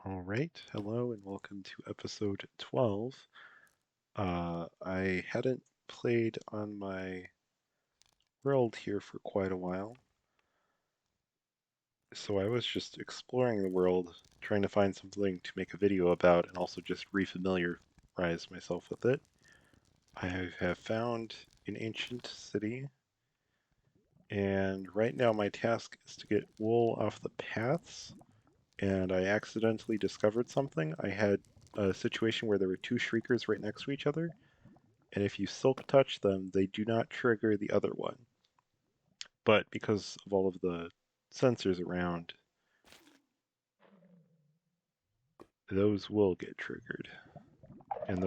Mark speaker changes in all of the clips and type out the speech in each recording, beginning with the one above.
Speaker 1: All right, hello and welcome to episode 12. I hadn't played on my world here for quite a while, so I was just exploring the world, trying to find something to make a video about and also just refamiliarize myself with it. I have found an ancient city, and right now my task is to get wool off the paths, and I accidentally discovered something. I had a situation where there were two shriekers right next to each other, and if you silk touch them, they do not trigger the other one. But because of all of the sensors around, those will get triggered. And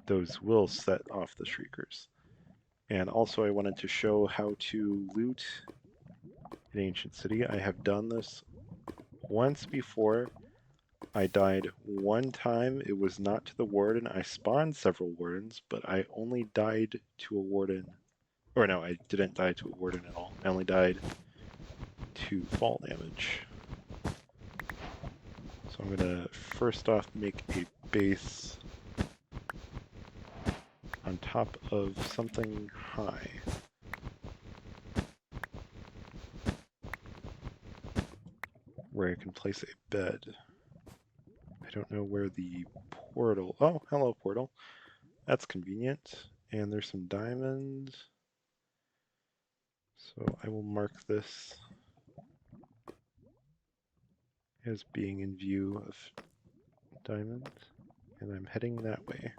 Speaker 1: those will set off the shriekers. And also I wanted to show how to loot an ancient city. I have done this once before. I died one time. It was not to the warden. I spawned several wardens, but I only died to a warden. Or no, I didn't die to a warden at all. I only died to fall damage. So I'm gonna first off make a base on top of something high. Where I can place a bed. I don't know where the portal... Oh, hello portal. That's convenient. And there's some diamonds. So I will mark this as being in view of diamonds. And I'm heading that way.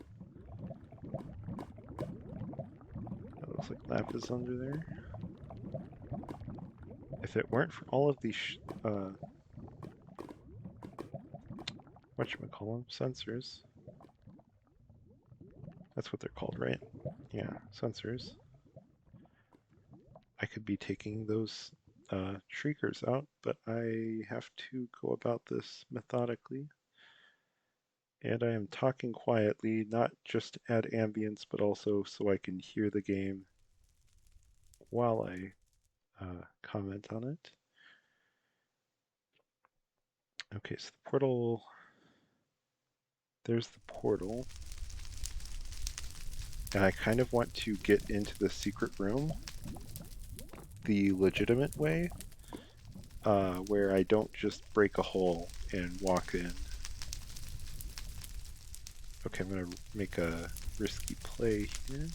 Speaker 1: That looks like lapis under there. If it weren't for all of these whatchamacallem, sensors. That's what they're called, right? Yeah, sensors. I could be taking those shriekers out, but I have to go about this methodically. And I am talking quietly, not just to add ambience, but also so I can hear the game while I comment on it. Okay, so the portal, there's the portal. And I kind of want to get into the secret room the legitimate way, where I don't just break a hole and walk in. Okay, I'm going to make a risky play here.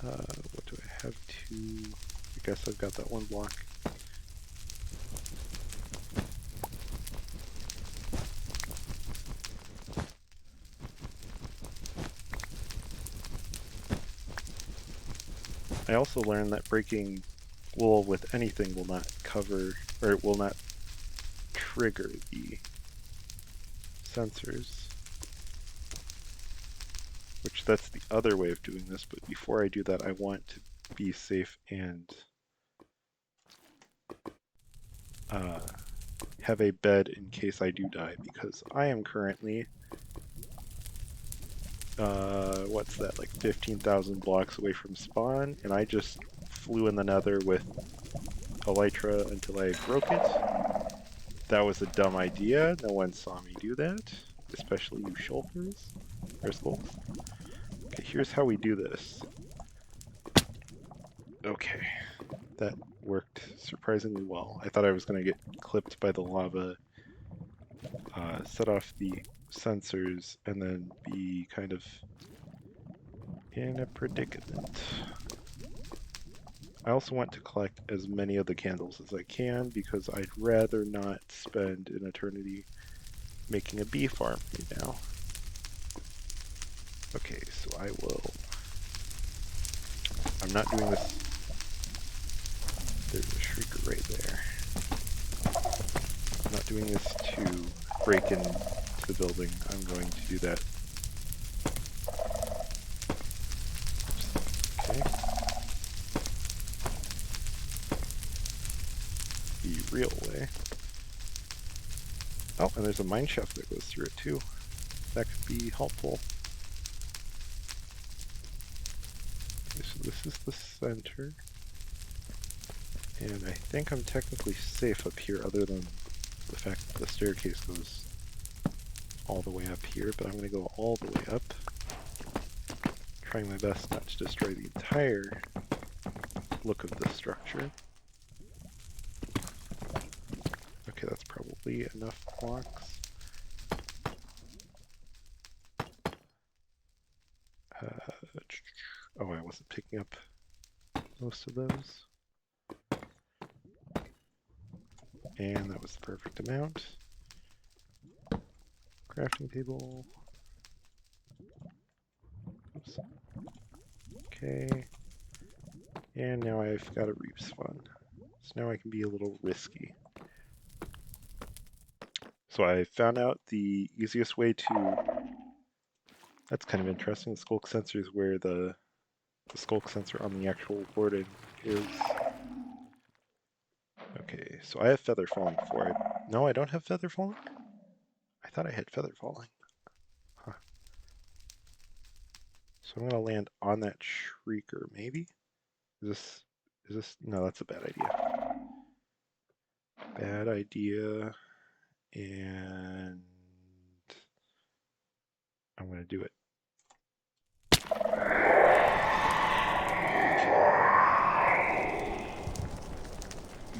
Speaker 1: What do I have to... I guess I've got that one block. I also learned that breaking wool with anything will not cover, or it will not trigger the sensors. Which that's the other way of doing this, but before I do that, I want to be safe and have a bed in case I do die, because I am currently, what's that, like 15,000 blocks away from spawn, and I just flew in the nether with elytra until I broke it. That was a dumb idea. No one saw me do that, especially you shulkers, or skulks. Okay, here's how we do this. Okay, that worked surprisingly well. I thought I was going to get clipped by the lava, set off the sensors, and then be kind of in a predicament. I also want to collect as many of the candles as I can because I'd rather not spend an eternity making a bee farm right now. Okay, so I will... I'm not doing this... There's a shrieker right there. I'm not doing this to break into the building. I'm going to do that. Okay. The real way. Oh, and there's a mine shaft that goes through it too. That could be helpful. Okay, so this is the center. And I think I'm technically safe up here other than the fact that the staircase goes all the way up here, but I'm going to go all the way up, trying my best not to destroy the entire look of the structure. Okay, that's probably enough blocks. Oh, I wasn't picking up most of those. And that was the perfect amount. Crafting table. Oops. Okay. And now I've got a respawn. So now I can be a little risky. So I found out the easiest way to... That's kind of interesting. The skulk sensor is where the skulk sensor on the actual warden is. Okay, so I have feather falling for it. No, I don't have feather falling? I thought I had feather falling. Huh. So I'm gonna land on that shrieker, maybe? Is this, no, that's a bad idea. Bad idea, and I'm gonna do it.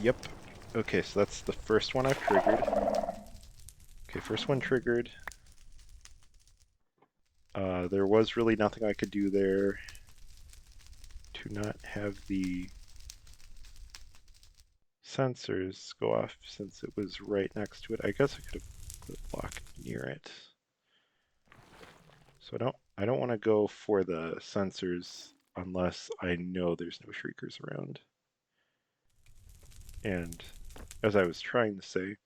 Speaker 1: Yep. Okay, so that's the first one I've triggered. Okay, first one triggered. There was really nothing I could do there to not have the sensors go off since it was right next to it. I guess I could have put a block near it. So I don't want to go for the sensors unless I know there's no shriekers around. And as I was trying to say,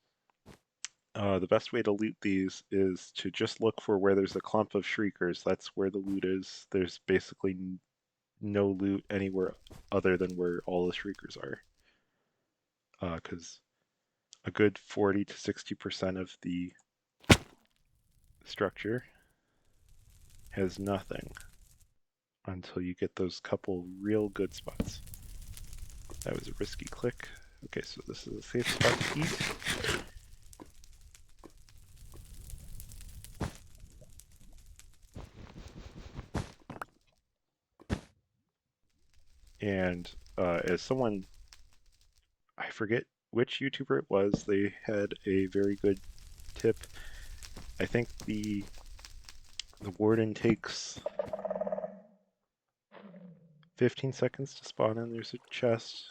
Speaker 1: the best way to loot these is to just look for where there's a clump of shriekers. That's where the loot is. There's basically no loot anywhere other than where all the shriekers are. Because a good 40 to 60% of the structure has nothing until you get those couple real good spots. That was a risky click. Okay, so this is a safe spot to eat. And as someone, I forget which YouTuber it was, they had a very good tip. I think the warden takes 15 seconds to spawn in. There's a chest,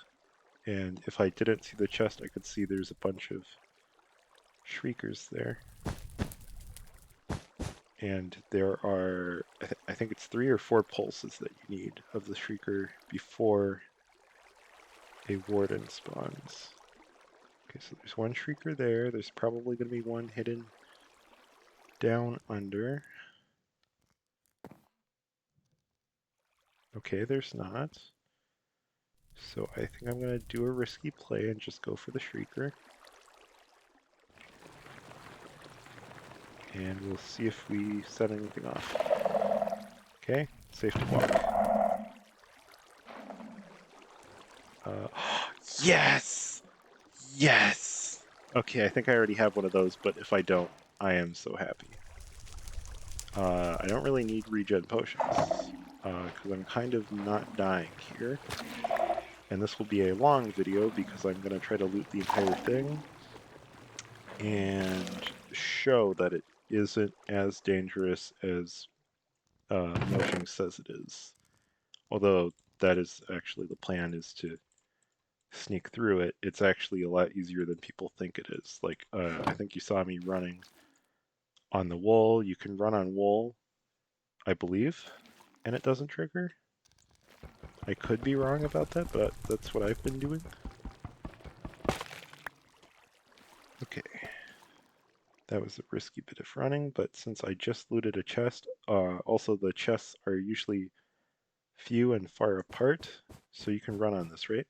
Speaker 1: and if I didn't see the chest, I could see there's a bunch of shriekers there. And there are, I think it's 3 or 4 pulses that you need of the shrieker before a warden spawns. Okay, so there's one shrieker there. There's probably going to be one hidden down under. Okay, there's not. So I think I'm going to do a risky play and just go for the shrieker. And we'll see if we set anything off. Okay, safe to walk. Yes! Yes! Okay, I think I already have one of those, but if I don't, I am so happy. I don't really need regen potions, because I'm kind of not dying here. And this will be a long video because I'm going to try to loot the entire thing and show that it isn't as dangerous as Moshing says it is. Although that is actually the plan, is to sneak through it. It's actually a lot easier than people think it is. Like, I think you saw me running on the wool. You can run on wool, I believe, and it doesn't trigger. I could be wrong about that, but that's what I've been doing. Okay. That was a risky bit of running, but since I just looted a chest, also the chests are usually few and far apart, so you can run on this, right?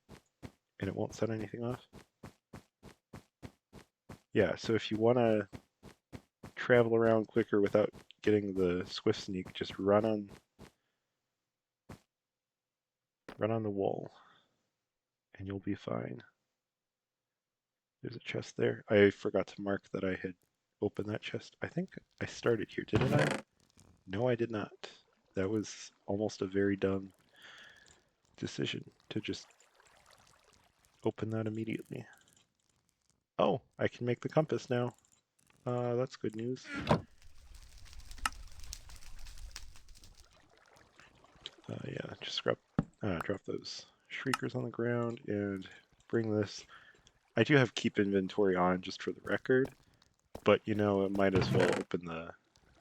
Speaker 1: And it won't set anything off? Yeah, so if you want to travel around quicker without getting the swift sneak, just run on the wall. and you'll be fine. There's a chest there. I forgot to mark that I had opened that chest. I think I started here, didn't I? No, I did not. That was almost a very dumb decision to just open that immediately. Oh, I can make the compass now. That's good news. Yeah, just drop those shriekers on the ground and bring this. I do have keep inventory on just for the record, but you know, it might as well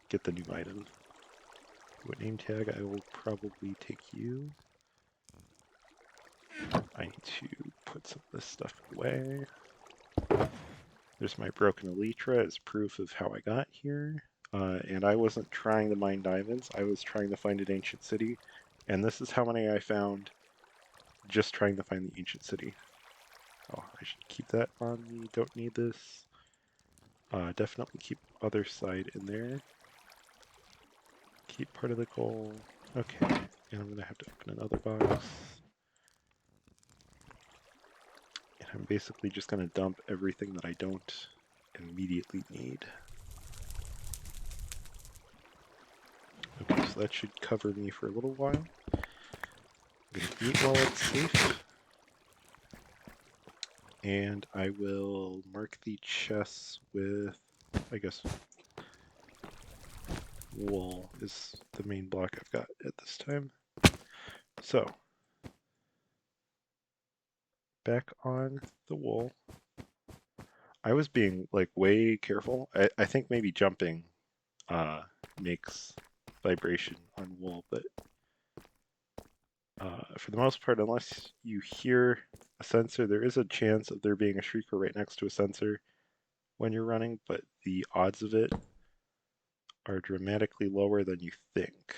Speaker 1: get the new item. What name tag? I will probably take you. I need to put some of this stuff away. There's my broken elytra as proof of how I got here. And I wasn't trying to mine diamonds, I was trying to find an ancient city. And this is how many I found just trying to find the ancient city. Oh, I should keep that on me, don't need this. Definitely keep other side in there. Keep part of the coal. Okay, and I'm gonna have to open another box. And I'm basically just gonna dump everything that I don't immediately need. Okay, so that should cover me for a little while. I'm gonna eat while it's safe. And I will mark the chests with, I guess, wool is the main block I've got at this time. So, back on the wool. I was being like way careful. I think maybe jumping makes vibration on wool, but for the most part, unless you hear a sensor, there is a chance of there being a shrieker right next to a sensor when you're running, but the odds of it are dramatically lower than you think,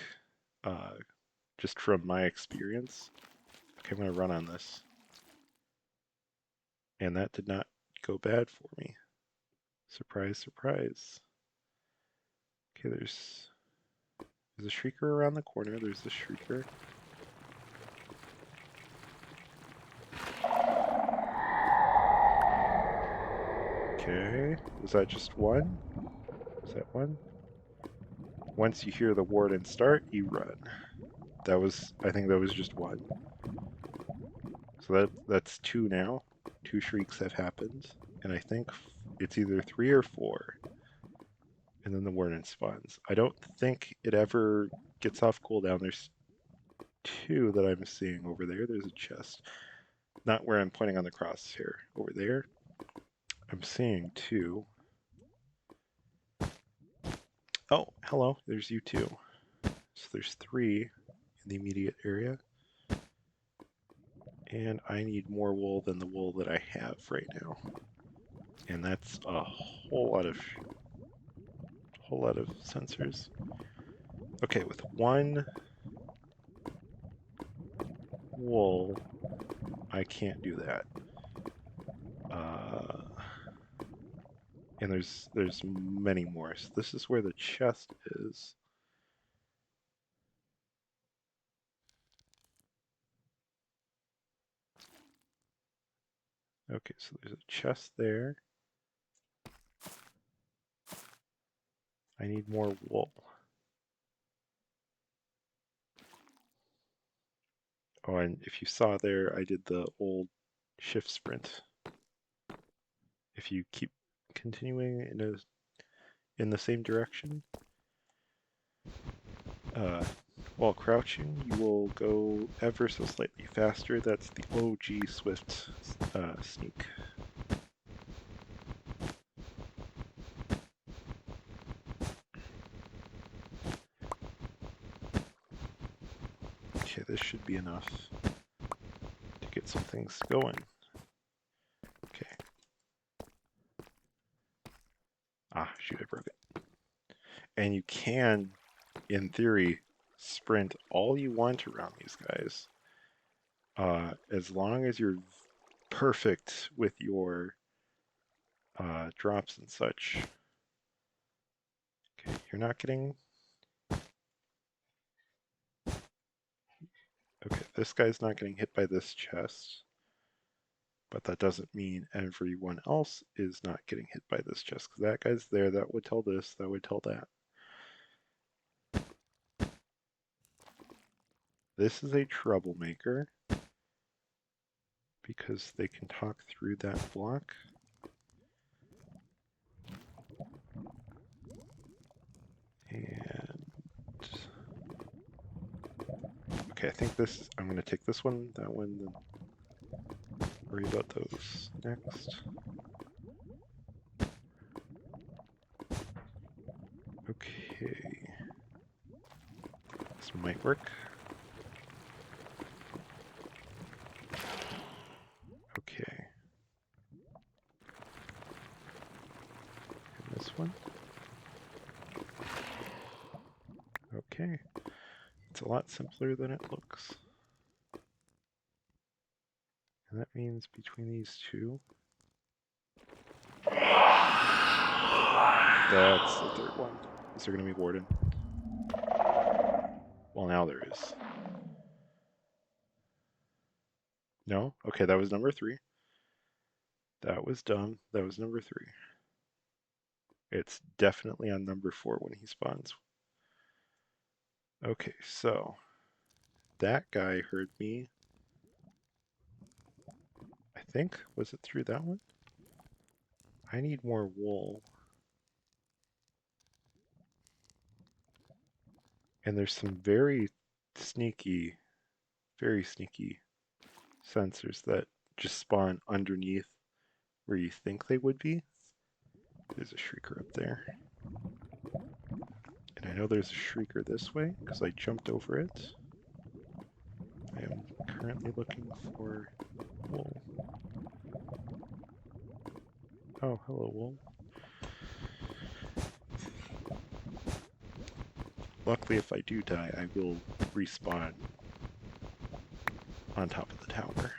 Speaker 1: just from my experience. Okay, I'm going to run on this. And that did not go bad for me. Surprise, surprise. Okay, there's a shrieker around the corner. There's the shrieker. Okay, was that just one? Is that one? Once you hear the warden start, you run. I think that was just one. So that's two now. Two shrieks have happened. And I think it's either three or four. And then the warden spawns. I don't think it ever gets off cooldown. There's two that I'm seeing over there. There's a chest. Not where I'm pointing on the crosshair. Over there. I'm seeing two. Oh, hello. There's you two. So there's three in the immediate area. And I need more wool than the wool that I have right now. And that's a whole lot of sensors. Okay, with one wool, I can't do that. And there's many more. So this is where the chest is. Okay, so there's a chest there. I need more wool. Oh, and if you saw there, I did the old shift sprint. If you keep continuing in the same direction, while crouching, you will go ever so slightly faster. That's the OG Swift sneak. Okay, this should be enough to get some things going. Okay. Ah, shoot, I broke it. And you can, in theory, sprint all you want around these guys. As long as you're perfect with your drops and such. Okay, you're not getting... Okay, this guy's not getting hit by this chest. But that doesn't mean everyone else is not getting hit by this just because that guy's there. That would tell this, that would tell that. This is a troublemaker because they can talk through that block. And okay, I think this, I'm going to take this one, that one, then worry about those next. Okay. This might work. Okay. And this one. Okay. It's a lot simpler than it looks. And that means between these two, that's the third one. Is there going to be warden? Well, now there is. No? Okay, that was number 3. That was dumb. That was number 3. It's definitely on number 4 when he spawns. Okay, so that guy heard me. I think, was it through that one? I need more wool. And there's some very sneaky sensors that just spawn underneath where you think they would be. There's a shrieker up there. And I know there's a shrieker this way because I jumped over it. I am currently looking for wool. Oh, hello, wool. Luckily, if I do die, I will respawn on top of the tower.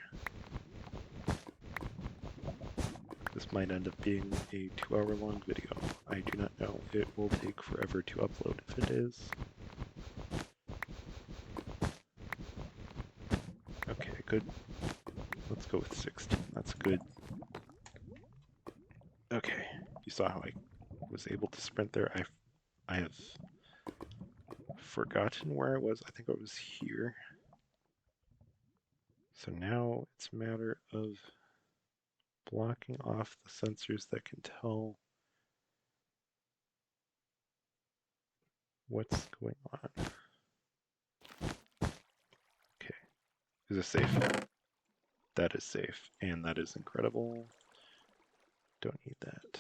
Speaker 1: This might end up being a 2-hour-long video. I do not know. It will take forever to upload if it is. Okay, good. Let's go with 16. That's good. Okay, you saw how I was able to sprint there. I have forgotten where I was. I think I was here. So now it's a matter of blocking off the sensors that can tell what's going on. Okay, is this safe? That is safe, and that is incredible. Don't need that.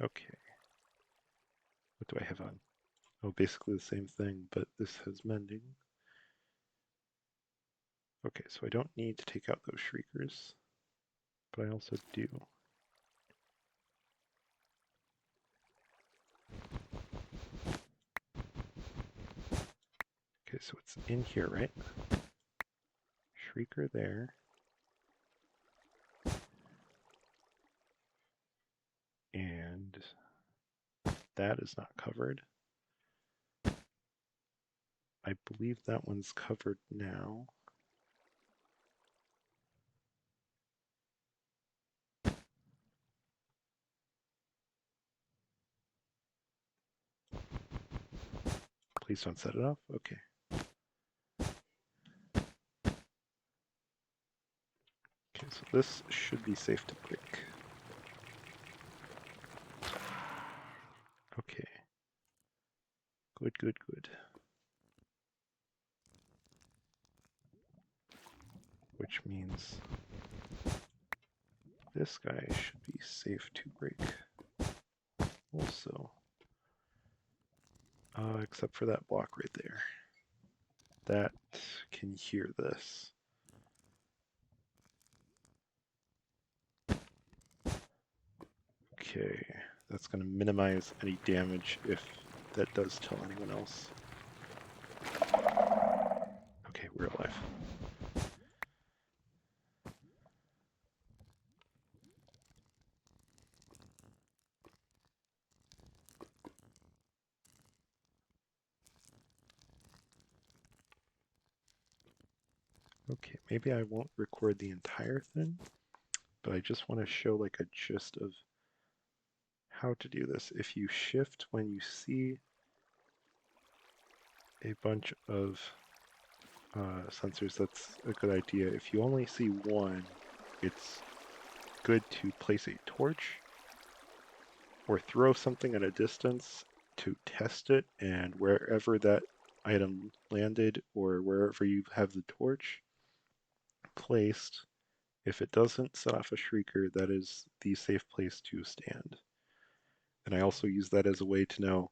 Speaker 1: Okay. What do I have on? Oh, basically the same thing, but this has mending. Okay, so I don't need to take out those shriekers, but I also do. Okay, so it's in here, right? Shrieker there. And that is not covered. I believe that one's covered now. Please don't set it off. Okay. Okay, so this should be safe to break. Okay. Good, good, good. Which means this guy should be safe to break also. Except for that block right there. That can hear this. Okay, that's going to minimize any damage if that does tell anyone else. Okay, we're alive. Okay, maybe I won't record the entire thing, but I just want to show like a gist of how to do this. If you shift when you see a bunch of sensors, that's a good idea. If you only see one, it's good to place a torch or throw something at a distance to test it, and wherever that item landed or wherever you have the torch placed, if it doesn't set off a shrieker, that is the safe place to stand. And I also use that as a way to know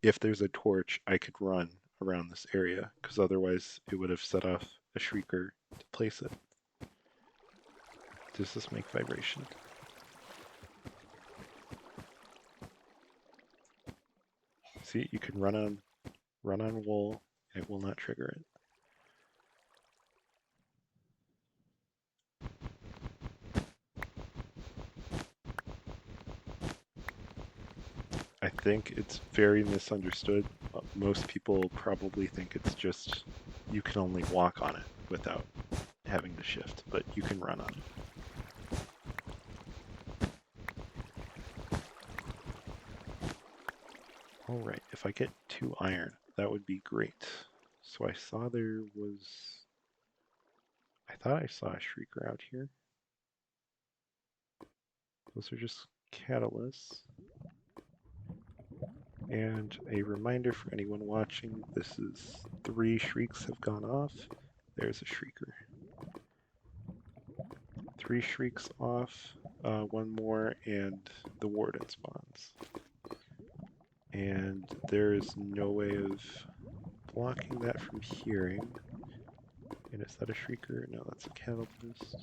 Speaker 1: if there's a torch, I could run around this area, because otherwise it would have set off a shrieker to place it. Does this make vibration? See, you can run on wool, and it will not trigger it. I think it's very misunderstood. Most people probably think it's just you can only walk on it without having to shift, but you can run on it. Alright, if I get 2 iron, that would be great. So I saw there was... I thought I saw a shrieker out here. Those are just catalysts. And a reminder for anyone watching, this is 3 shrieks have gone off. There's a shrieker. 3 shrieks off, 1 more, and the warden spawns. And there is no way of blocking that from hearing. And is that a shrieker? No, that's a catalyst.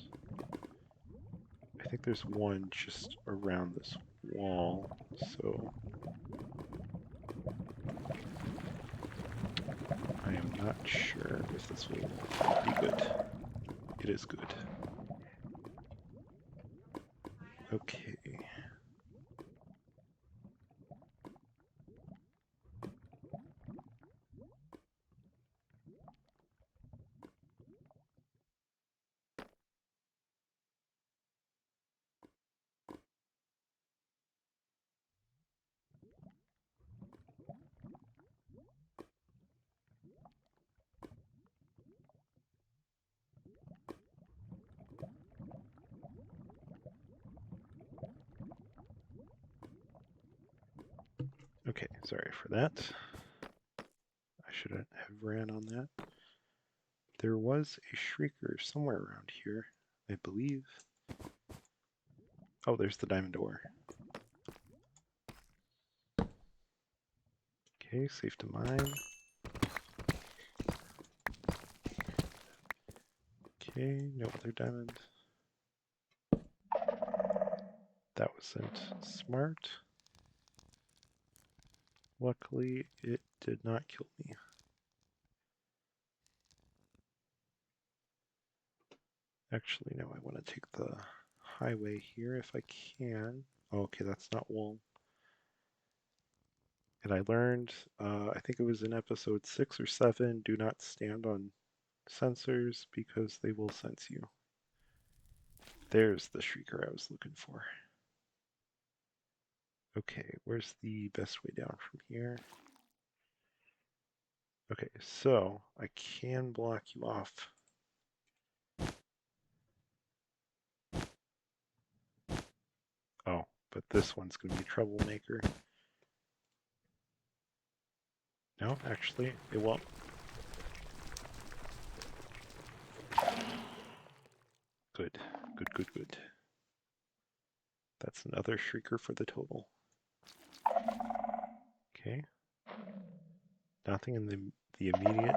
Speaker 1: I think there's one just around this wall, so I am not sure if this will be good. It is good. Okay. Okay, sorry for that. I should have ran on that. There was a shrieker somewhere around here, I believe. Oh, there's the diamond ore. Okay, safe to mine. Okay, no other diamond. That wasn't smart. Luckily, it did not kill me. Actually, no, I want to take the highway here if I can. Oh, okay, that's not wool. And I learned, I think it was in episode 6 or 7, do not stand on sensors because they will sense you. There's the shrieker I was looking for. Okay, where's the best way down from here? Okay, so I can block you off. Oh, but this one's going to be a troublemaker. No, actually, it won't. Good, good, good, good. That's another shrieker for the total. Okay. Nothing in the immediate.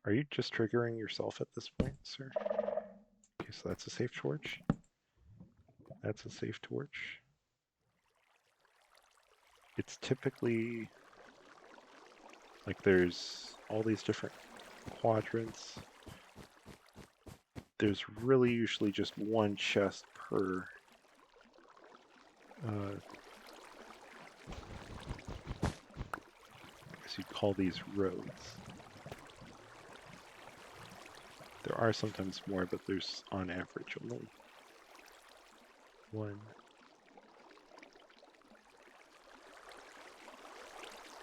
Speaker 1: Are you just triggering yourself at this point, sir? Okay, so that's a safe torch. That's a safe torch. It's typically like there's all these different quadrants. There's really usually just one chest per I guess you'd call these roads. There are sometimes more, but there's on average only one.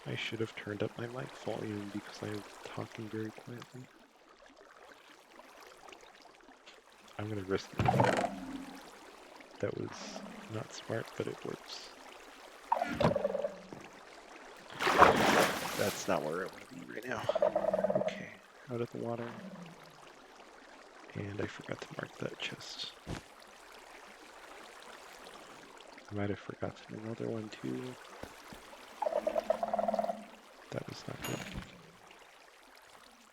Speaker 1: I should have turned up my mic volume because I am talking very quietly. I'm gonna risk it. That was not smart, but it works. That's not where I want to be right now. Okay, out of the water. And I forgot to mark that chest. I might have forgotten another one too. That was not good.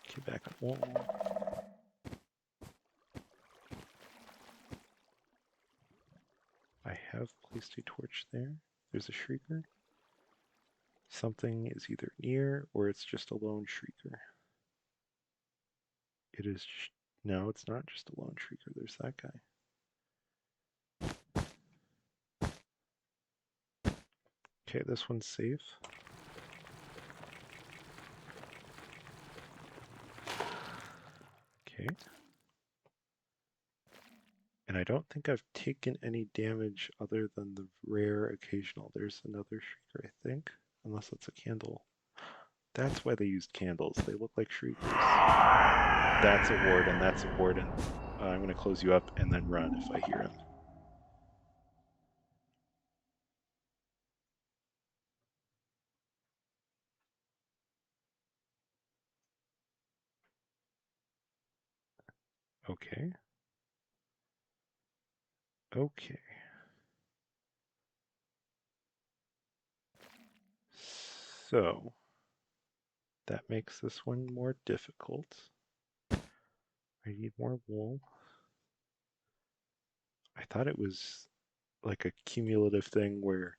Speaker 1: Okay, back up wall. I have placed a torch there. There's a shrieker. Something is either near or it's just a lone shrieker. It is. No, it's not just a lone shrieker. There's that guy. Okay, this one's safe. Okay. And I don't think I've taken any damage other than the rare occasional. There's another shrieker, I think. Unless it's a candle. That's why they used candles. They look like shriekers. That's a warden. That's a warden. I'm going to close you up and then run if I hear him. Okay. Okay. So that makes this one more difficult. I need more wool. I thought it was like a cumulative thing where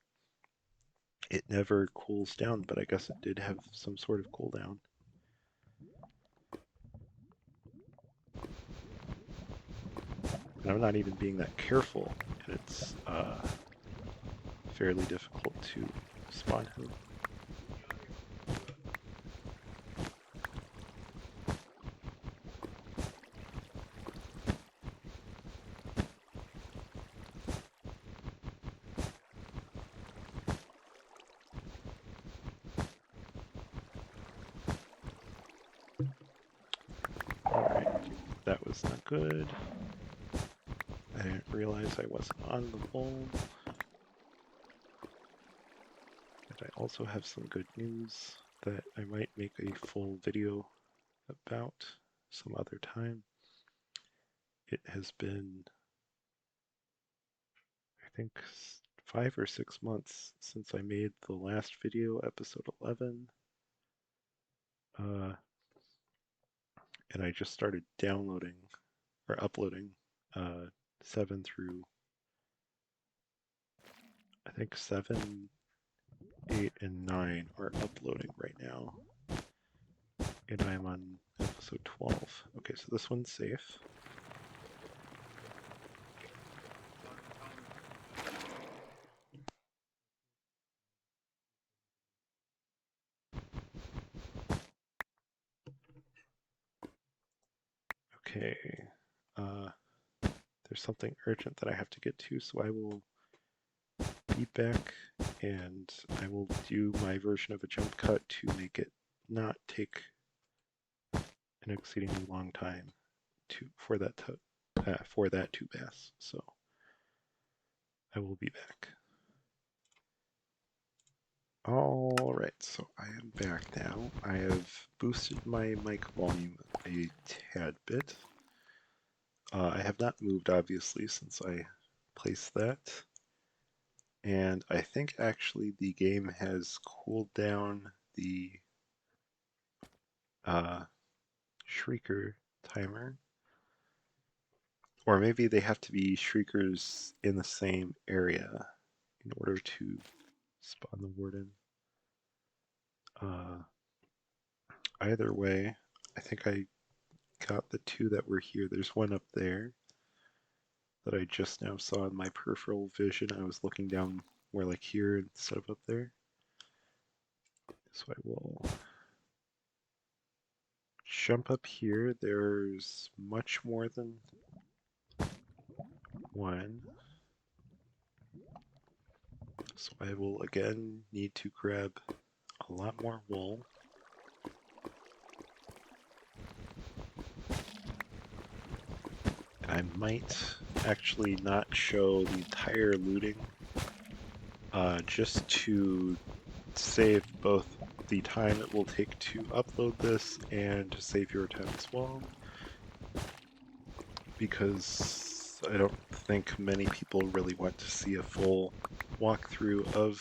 Speaker 1: it never cools down, but I guess it did have some sort of cooldown. And I'm not even being that careful, and it's fairly difficult to spawn him. Alright, that was not good. I didn't realize I wasn't on the bulb. And I also have some good news that I might make a full video about some other time. It has been, I think, 5 or 6 months since I made the last video, episode 11. And I just started downloading or uploading 7 through, I think 7, 8, and 9 are uploading right now. And I'm on episode 12. Okay, so this one's safe. Okay, there's something urgent that I have to get to, so I will be back and I will do my version of a jump cut to make it not take an exceedingly long time for that to pass. So I will be back. All right, so I am back now. I have boosted my mic volume a tad bit. I have not moved, obviously, since I placed that. And I think actually the game has cooled down the Shrieker timer. Or maybe they have to be Shriekers in the same area in order to spawn the warden. Either way, I think I got the 2 that were here. There's one up there that I just now saw in my peripheral vision. I was looking down more like here instead of up there. So I will jump up here. There's much more than one. So I will again need to grab a lot more wool. And I might actually not show the entire looting, just to save both the time it will take to upload this and to save your time as well. Because I don't think many people really want to see a full walkthrough of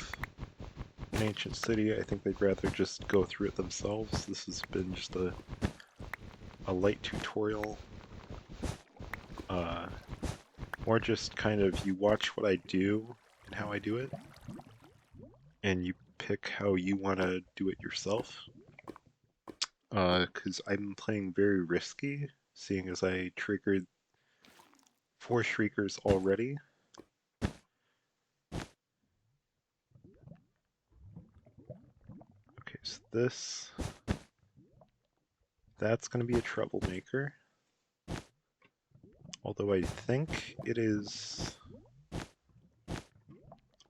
Speaker 1: an ancient city. I think they'd rather just go through it themselves. This has been just a light tutorial. Or just kind of you watch what I do and how I do it, and you pick how you want to do it yourself. Because I'm playing very risky, seeing as I triggered 4 shriekers already. Okay, so that's going to be a troublemaker. Although I think it is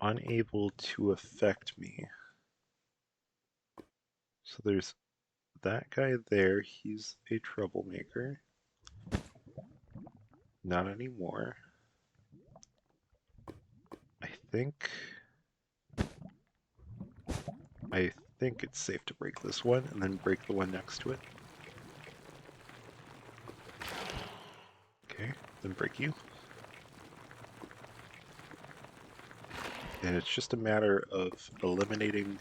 Speaker 1: unable to affect me. So there's that guy there, he's a troublemaker. Not anymore. I think it's safe to break this one and then break the one next to it. Okay, then break you. And it's just a matter of eliminating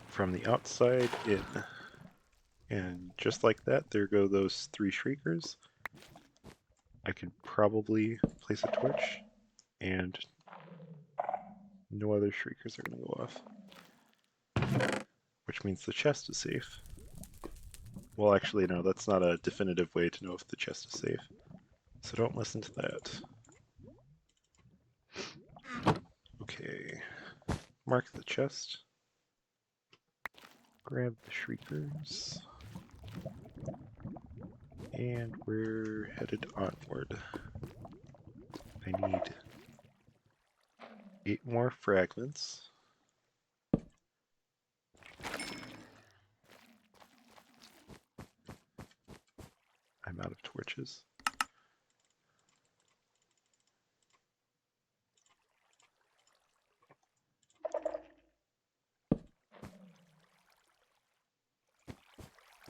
Speaker 1: from the outside in. And just like that, there go those 3 shriekers. I could probably place a torch, and no other shriekers are going to go off. Which means the chest is safe. Well, actually, no, that's not a definitive way to know if the chest is safe. So don't listen to that. Okay. Mark the chest. Grab the shriekers. And we're headed onward. I need 8 more fragments. I'm out of torches.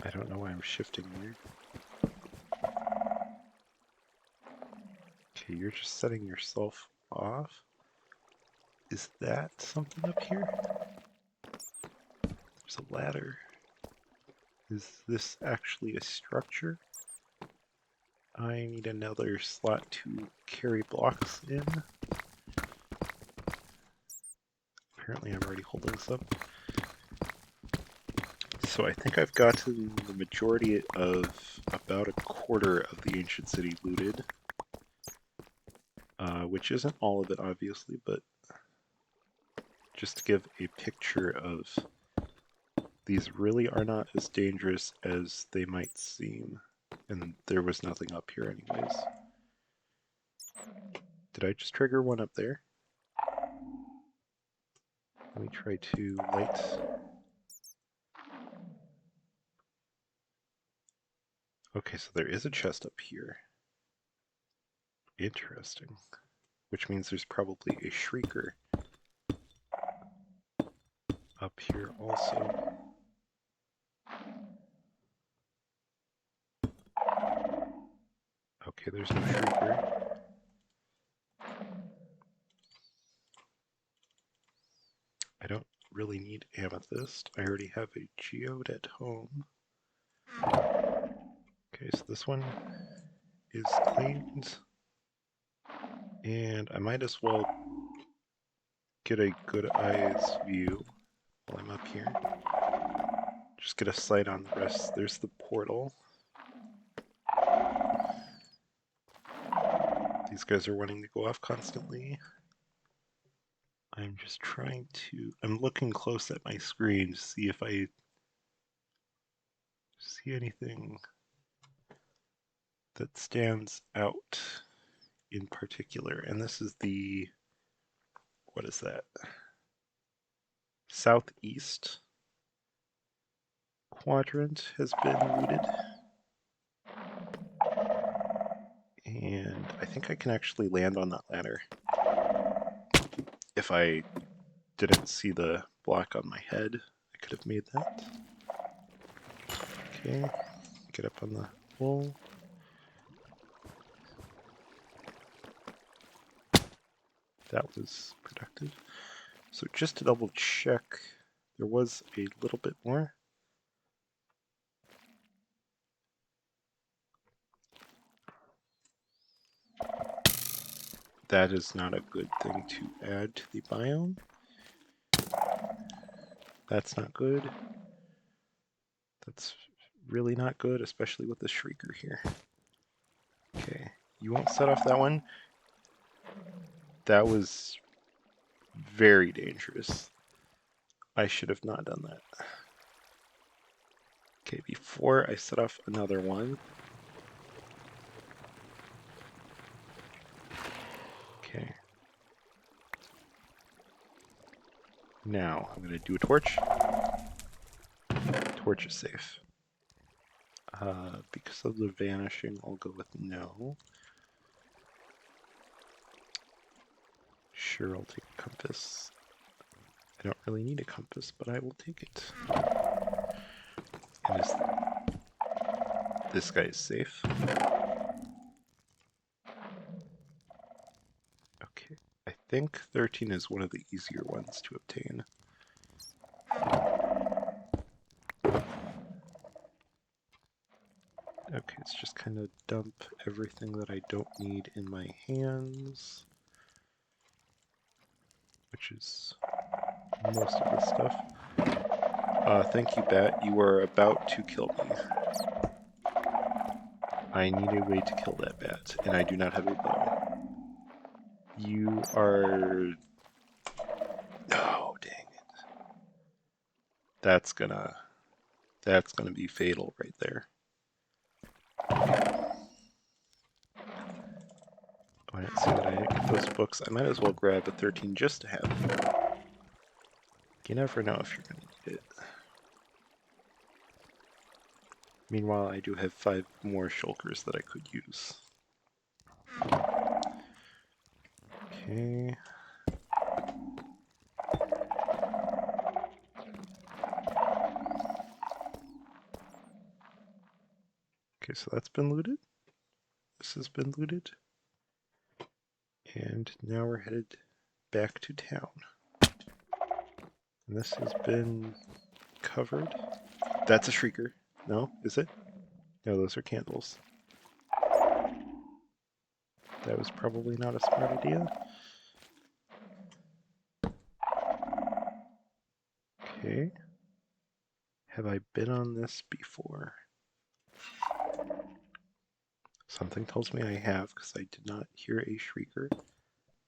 Speaker 1: I don't know why I'm shifting weird. Okay, you're just setting yourself off. Is that something up here? There's a ladder. Is this actually a structure? I need another slot to carry blocks in. Apparently I'm already holding some. So I think I've gotten the majority of about a quarter of the ancient city looted. Which isn't all of it, obviously, but just to give a picture of these really are not as dangerous as they might seem. And there was nothing up here anyways. Did I just trigger one up there? Let me try to light. Okay, so there is a chest up here. Interesting. Which means there's probably a shrieker up here also. Okay, there's no shrieker. I don't really need amethyst. I already have a geode at home. Okay, so this one is cleaned. And I might as well get a good eyes view while I'm up here. Just get a sight on the rest. There's the portal. These guys are wanting to go off constantly. I'm just trying to... I'm looking close at my screen to see if I see anything that stands out in particular. And this is the, what is that? Southeast quadrant has been looted. And I think I can actually land on that ladder. If I didn't see the block on my head, I could have made that. Okay, get up on the wall. That was productive. So just to double check, there was a little bit more. That is not a good thing to add to the biome. That's not good. That's really not good, especially with the Shrieker here. Okay, you won't set off that one. That was very dangerous. I should have not done that. Okay, before I set off another one. Okay. Now, I'm going to do a torch. Torch is safe. Because of the vanishing, I'll go with no. Sure, I'll take a compass. I don't really need a compass, but I will take it. And this guy is safe. Okay, I think 13 is one of the easier ones to obtain. Okay, let's just kind of dump everything that I don't need in my hands, which is most of the stuff. Thank you, Bat. You are about to kill me. I need a way to kill that bat, and I do not have a bow. You are... Oh, dang it. That's gonna be fatal right there. Oh, I didn't see that I didn't get those books. I might as well grab a 13 just to have. You never know if you're gonna need it. Meanwhile, I do have 5 more shulkers that I could use. Okay. Okay, so that's been looted. This has been looted. And now we're headed back to town. And this has been covered. That's a Shrieker. No, is it? No, those are candles. That was probably not a smart idea. Okay. Have I been on this before? Something tells me I have, because I did not hear a Shrieker.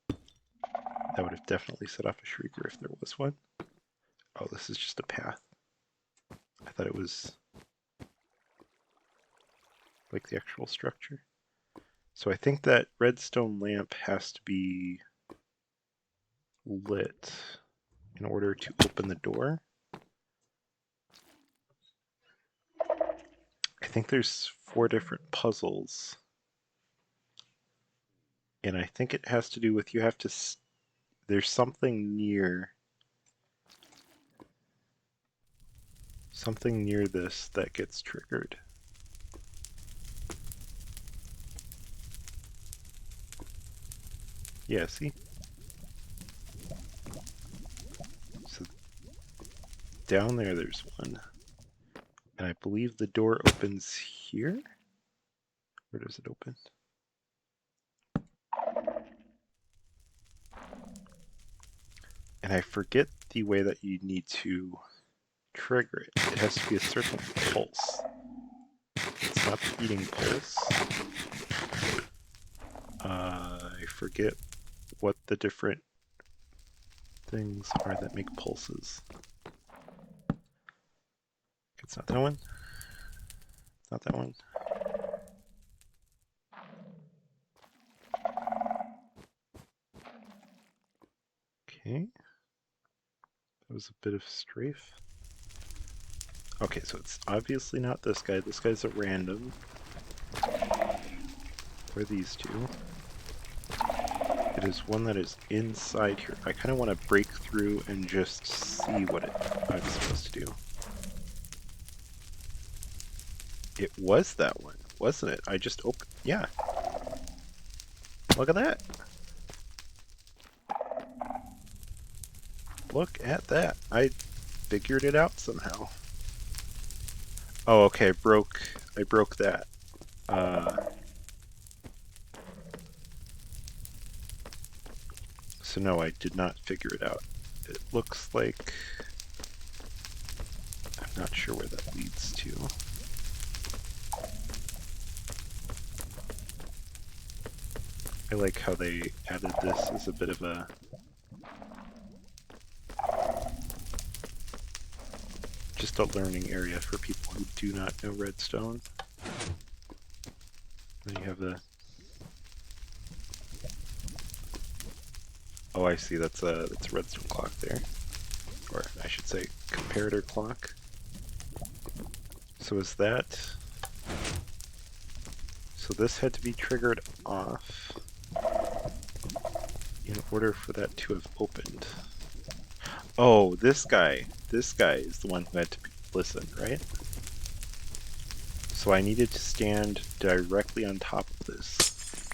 Speaker 1: That would have definitely set off a Shrieker if there was one. Oh, this is just a path. I thought it was like the actual structure. So I think that redstone lamp has to be lit in order to open the door. I think there's 4 different puzzles. And I think it has to do with you have to... There's something near this that gets triggered. Yeah, see? So down there's one. And I believe the door opens here? Where does it open? And I forget the way that you need to trigger it. It has to be a certain pulse. It's not the eating pulse. I forget what the different things are that make pulses. It's not that one. not that one. Okay. That was a bit of strafe. Okay, so it's obviously not this guy. This guy's at random. Or these two. It is one that is inside here. I kind of want to break through and just see what I'm supposed to do. It was that one, wasn't it? I just opened. Yeah. Look at that. Look at that. I figured it out somehow. Oh, okay. I broke that. So no, I did not figure it out. It looks like I'm not sure where that leads to. I like how they added this as a bit of a just a learning area for people who do not know redstone. Then you have the oh, I see. That's a redstone clock there, or I should say comparator clock. So is that? So this had to be triggered off in order for that to have opened. Oh, this guy is the one who had to listen, right? So I needed to stand directly on top of this.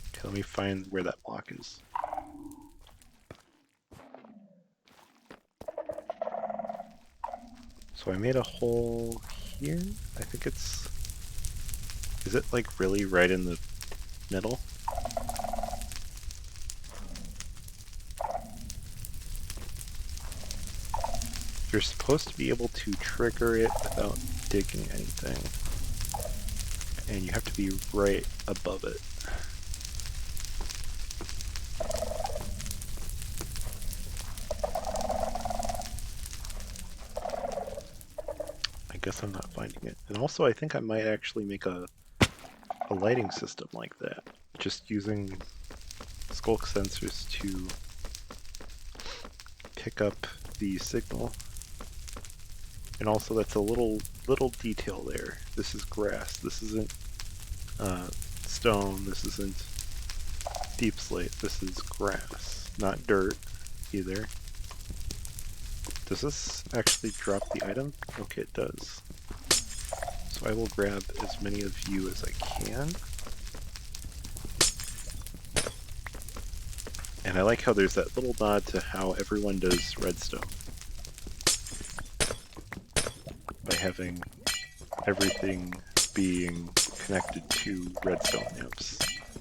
Speaker 1: Okay, let me find where that block is. So I made a hole here. I think it's... Is it like really right in the middle? You're supposed to be able to trigger it without digging anything. And you have to be right above it. I guess I'm not finding it. And also I think I might actually make a lighting system like that. Just using skulk sensors to pick up the signal. And also that's a little detail there. This is grass. This isn't stone. This isn't deep slate. This is grass, not dirt either. Does this actually drop the item? Okay, it does. So I will grab as many of you as I can. And I like how there's that little nod to how everyone does redstone. By having everything being connected to redstone lamps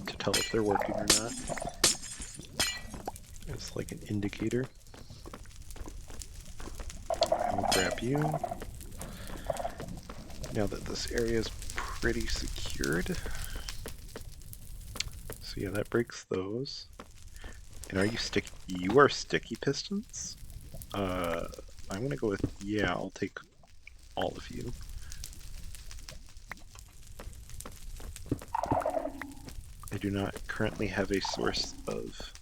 Speaker 1: to tell if they're working or not. It's like an indicator. I will grab you. Now that this area is pretty secured. So yeah, that breaks those. And are you sticky? You are sticky pistons? I'm gonna go with, yeah, I'll take all of you. I do not currently have a source of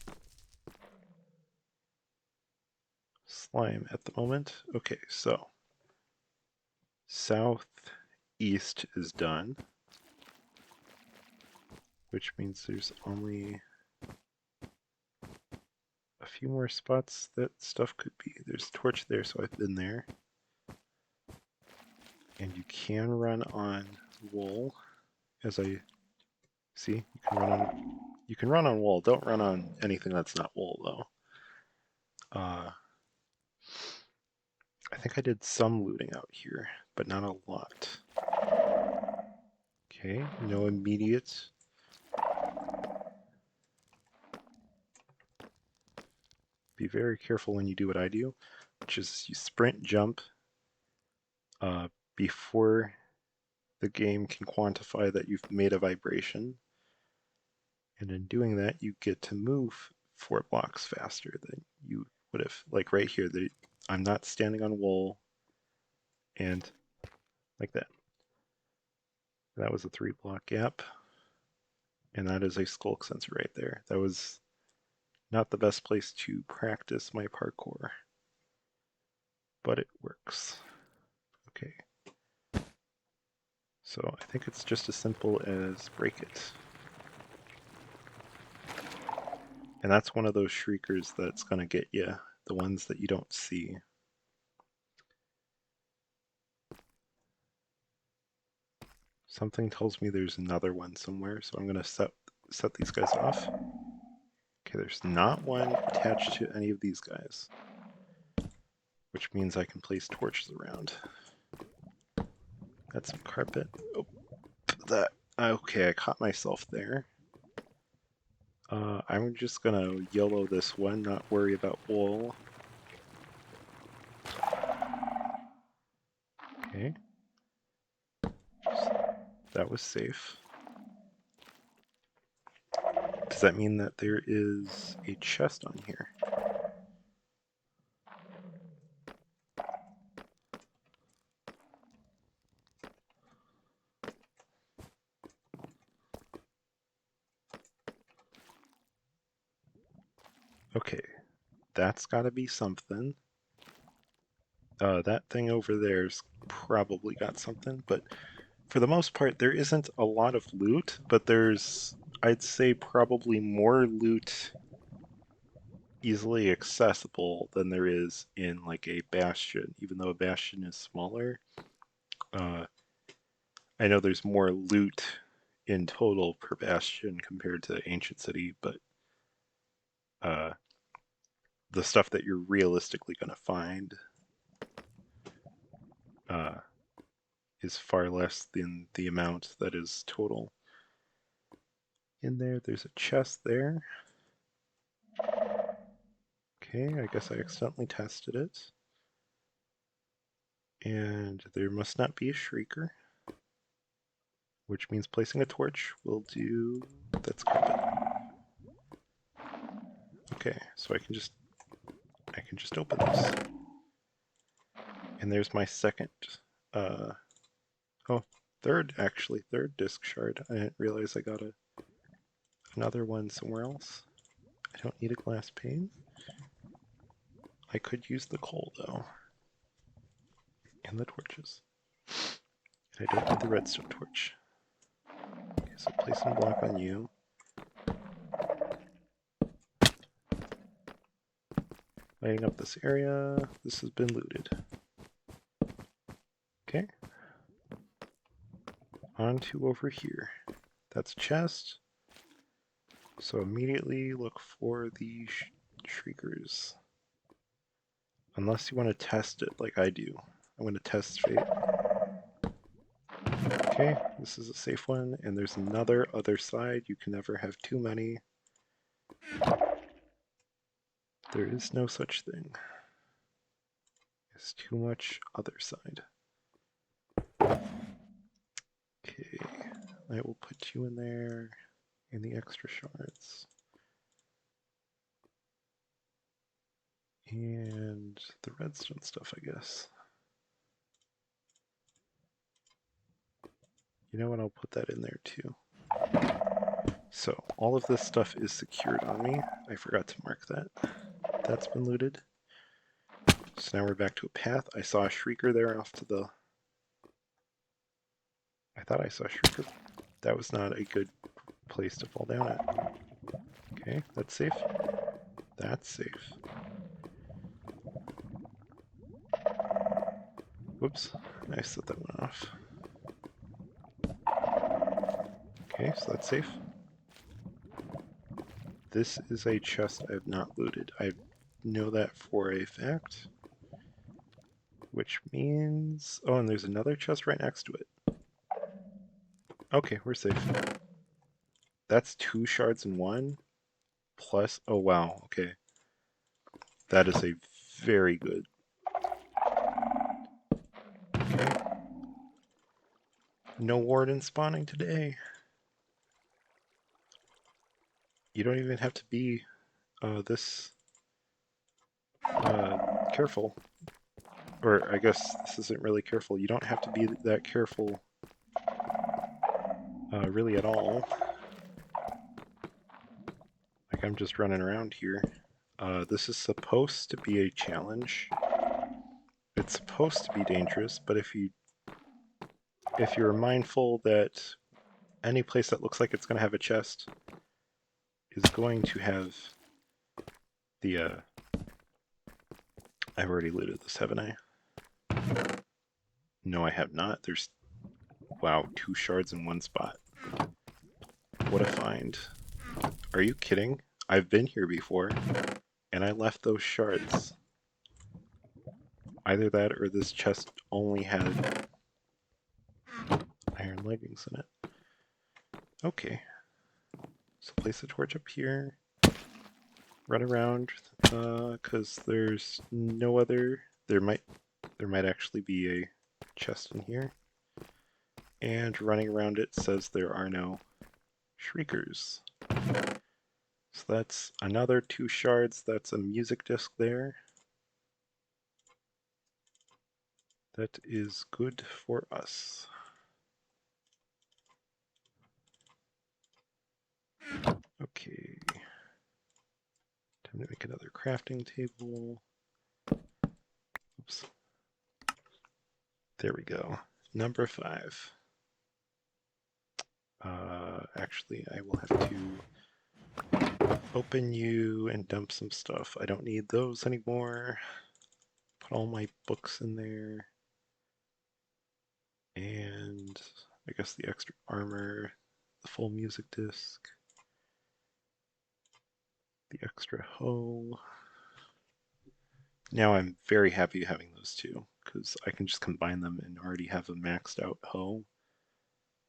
Speaker 1: slime at the moment. Okay, so southeast is done, which means there's only a few more spots that stuff could be. There's a torch there, so I've been there. And you can run on wool, as I see. You can run on wool. Don't run on anything that's not wool, though. I think I did some looting out here, but not a lot. Okay, no immediate. Be very careful when you do what I do, which is you sprint jump before the game can quantify that you've made a vibration. And in doing that, you get to move 4 blocks faster than you would have. Like right here, I'm not standing on wool, and like that. That was a 3-block gap. And that is a skulk sensor right there. That was not the best place to practice my parkour, but it works. Okay. So I think it's just as simple as break it. And that's one of those shriekers that's going to get you, the ones that you don't see. Something tells me there's another one somewhere, so I'm going to set these guys off. Okay, there's not one attached to any of these guys, which means I can place torches around. Got some carpet. Oh, that. Okay, I caught myself there. I'm just gonna YOLO this one, not worry about wool. Okay. That was safe. Does that mean that there is a chest on here? Okay, that's gotta be something. That thing over there's probably got something, but for the most part, there isn't a lot of loot, but there's, I'd say, probably more loot easily accessible than there is in like a bastion, even though a bastion is smaller. I know there's more loot in total per bastion compared to Ancient City, but uh, the stuff that you're realistically going to find uh, is far less than the amount that is total. In there, there's a chest there. Okay, I guess I accidentally tested it. And there must not be a shrieker, which means placing a torch will do. That's carpet. Okay, so I can just open this. And there's my second oh, third disc shard. I didn't realize I got another one somewhere else. I don't need a glass pane. I could use the coal though. And the torches. And I don't need the redstone torch. Okay, so placing block on you. Lighting up this area. This has been looted. Okay. On to over here. That's a chest. So immediately look for the shriekers. Unless you want to test it like I do. I'm going to test fate. Okay, this is a safe one, and there's another other side. You can never have too many. There is no such thing. It's too much other side. Okay, I will put you in there, in the extra shards. And the redstone stuff, I guess. You know what, I'll put that in there too. So, all of this stuff is secured on me. I forgot to mark that. That's been looted. So now we're back to a path. I saw a shrieker there off to the... I thought I saw a shrieker. That was not a good place to fall down at. Okay, that's safe. That's safe. Whoops, I set that one off. Okay, so that's safe. This is a chest I have not looted. I know that for a fact. Which means... Oh, and there's another chest right next to it. Okay, we're safe. That's 2 shards in 1. Plus... Oh, wow, okay. That is a very good... Okay. No warden spawning today. You don't even have to be this careful. Or I guess this isn't really careful. You don't have to be that careful really at all. Like I'm just running around here. This is supposed to be a challenge. It's supposed to be dangerous, but if you're mindful that any place that looks like it's going to have a chest is going to have the I've already looted this, haven't I? No, I have not. There's, wow, 2 shards in one spot. What a find. Are you kidding? I've been here before, and I left those shards. Either that or this chest only had iron leggings in it. Okay. So place the torch up here. Run around, because there's no other... There might actually be a chest in here. And running around it says there are no shriekers. So that's another 2 shards. That's a music disc there. That is good for us. Okay. Time to make another crafting table. Oops. There we go. Number 5. Actually, I will have to open you and dump some stuff. I don't need those anymore. Put all my books in there. And I guess the extra armor, the full music disc, the extra hoe. Now I'm very happy having those two, because I can just combine them and already have a maxed out hoe.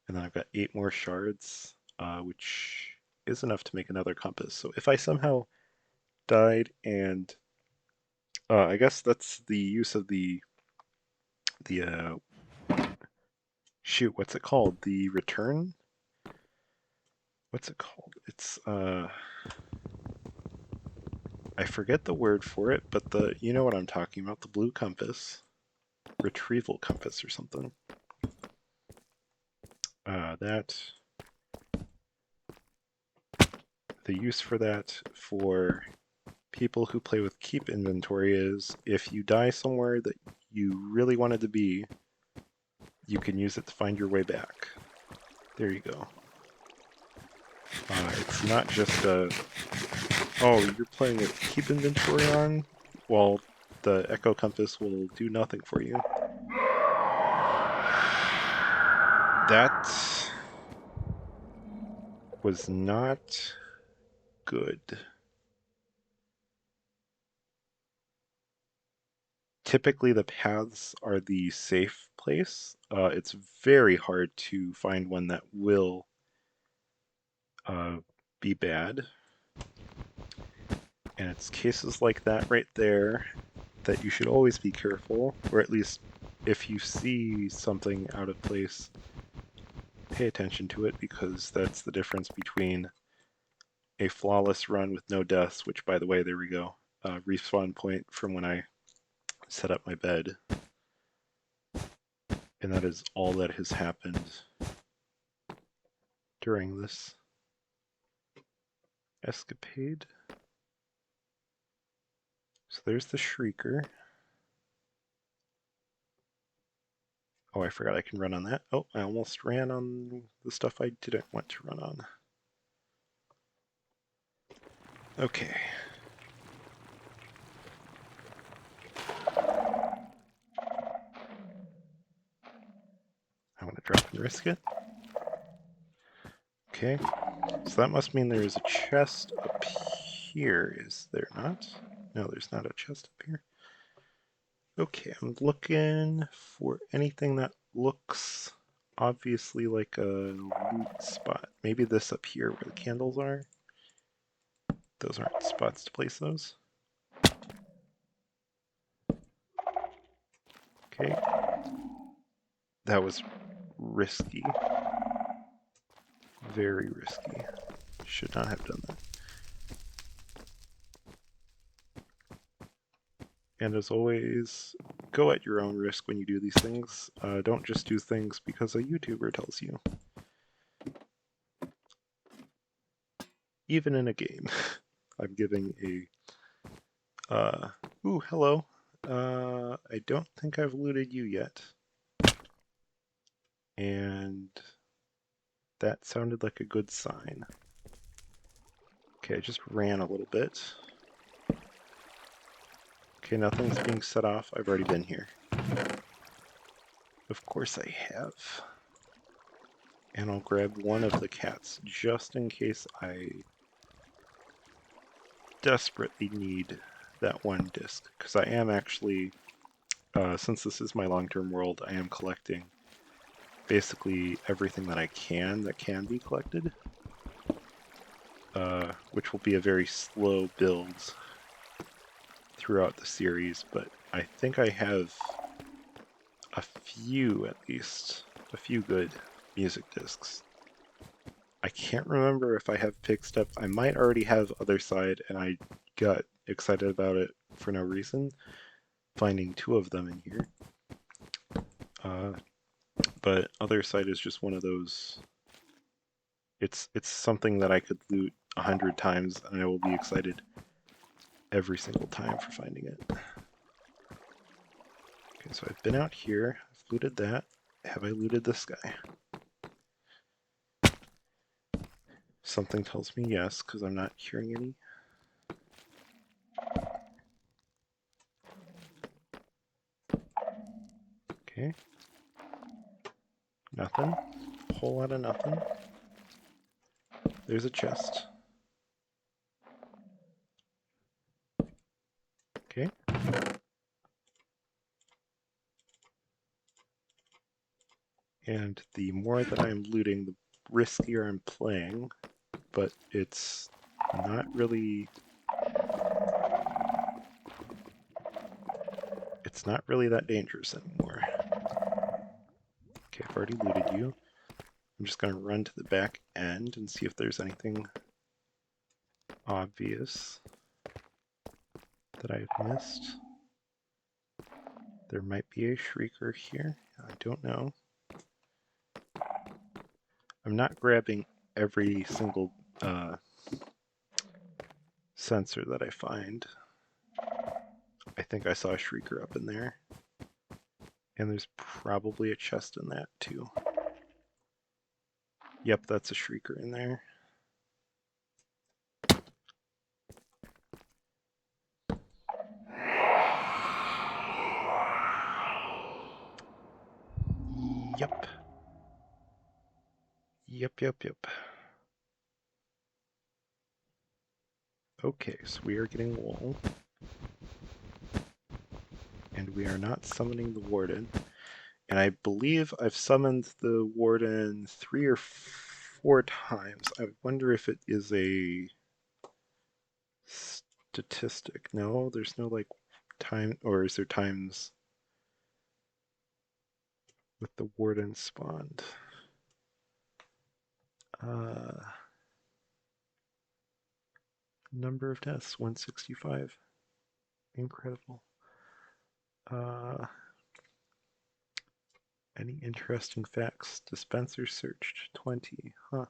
Speaker 1: And then I've got 8 more shards, which is enough to make another compass. So if I somehow died and I guess that's the use of the shoot, what's it called? The return? What's it called? It's I forget the word for it, but you know what I'm talking about, the blue compass. Retrieval compass or something. The use for that for people who play with keep inventory is if you die somewhere that you really wanted to be, you can use it to find your way back. There you go. It's not just a, oh, you're playing with keep inventory on? Well, the echo compass will do nothing for you. That was not good. Typically the paths are the safe place. It's very hard to find one that will be bad. And it's cases like that right there that you should always be careful, or at least if you see something out of place, pay attention to it, because that's the difference between a flawless run with no deaths, which, by the way, there we go, respawn point from when I set up my bed. And that is all that has happened during this escapade. So there's the Shrieker. Oh, I forgot I can run on that. Oh, I almost ran on the stuff I didn't want to run on. Okay. I want to drop and risk it. Okay. So that must mean there is a chest up here, is there not? No, there's not a chest up here. Okay, I'm looking for anything that looks obviously like a loot spot. Maybe this up here where the candles are. Those aren't spots to place those. Okay. That was risky. Very risky. Should not have done that. And as always, go at your own risk when you do these things. Don't just do things because a YouTuber tells you. Even in a game. I'm giving a... ooh, hello. I don't think I've looted you yet. And that sounded like a good sign. Okay, I just ran a little bit. Okay, nothing's being set off. I've already been here. Of course I have. And I'll grab one of the cats just in case I desperately need that one disc. Because I am actually, since this is my long-term world, I am collecting basically everything that can be collected. Which will be a very slow build throughout the series, but I think I have a few, at least, a few good music discs. I can't remember if I have Pick Step. I might already have Other Side, and I got excited about it for no reason, finding two of them in here. But Other Side is just one of those. It's something that I could loot 100 times, and I will be excited every single time for finding it. Okay, so I've been out here. I've looted that. Have I looted this guy? Something tells me yes, because I'm not hearing any. Okay. Nothing. A whole lot of nothing. There's a chest. Okay. And the more that I'm looting, the riskier I'm playing, but it's not really... It's not really that dangerous anymore. Okay, I've already looted you. I'm just going to run to the back end and see if there's anything obvious that I've missed. There might be a shrieker here. I don't know. I'm not grabbing every single sensor that I find. I think I saw a shrieker up in there. And there's probably a chest in that too. Yep, that's a shrieker in there. Yep. Yep. Okay, so we are getting wool. And we are not summoning the warden. And I believe I've summoned the warden 3 or 4 times. I wonder if it is a statistic. No, there's no like time, or is there times with the warden spawned? Number of deaths, 165. Incredible. Any interesting facts? Dispenser searched, 20. Huh.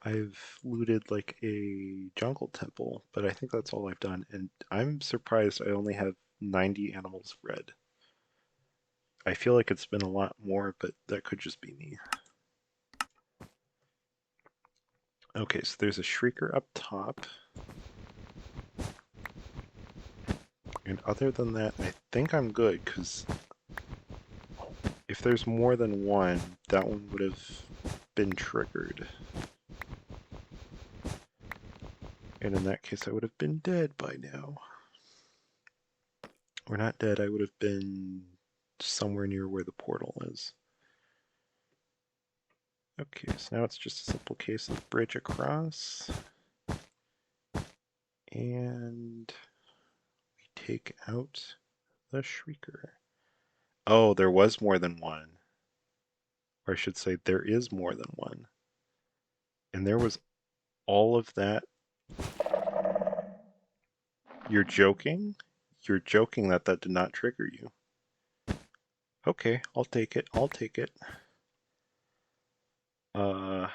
Speaker 1: I've looted like a jungle temple, but I think that's all I've done, and I'm surprised I only have 90 animals red. I feel like it's been a lot more, but that could just be me. Okay, so there's a shrieker up top. And other than that, I think I'm good, because if there's more than one, that one would have been triggered. And in that case, I would have been dead by now. Or not dead, I would have been somewhere near where the portal is. Okay, so now it's just a simple case of bridge across. And we take out the shrieker. Oh, there was more than one. Or I should say, there is more than one. And there was all of that. You're joking? You're joking that that did not trigger you. Okay, I'll take it. I'll take it. Uh,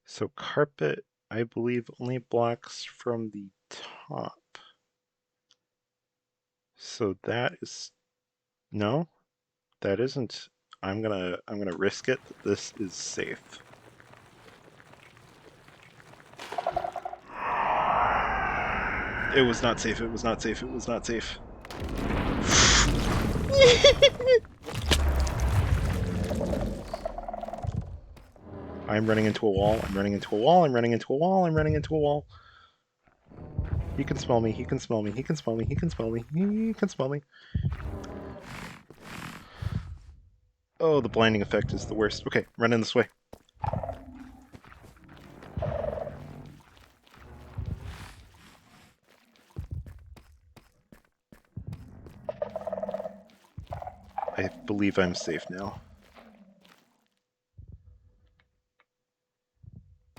Speaker 1: so carpet, I believe, only blocks from the top. So that is no, that isn't. I'm gonna risk it that this is safe. It was not safe. It was not safe. It was not safe. I'm running into a wall. I'm running into a wall. I'm running into a wall. I'm running into a wall. He can smell me. He can smell me. He can smell me. He can smell me. He can smell me. Oh, the blinding effect is the worst. Okay, run in this way. I believe I'm safe now.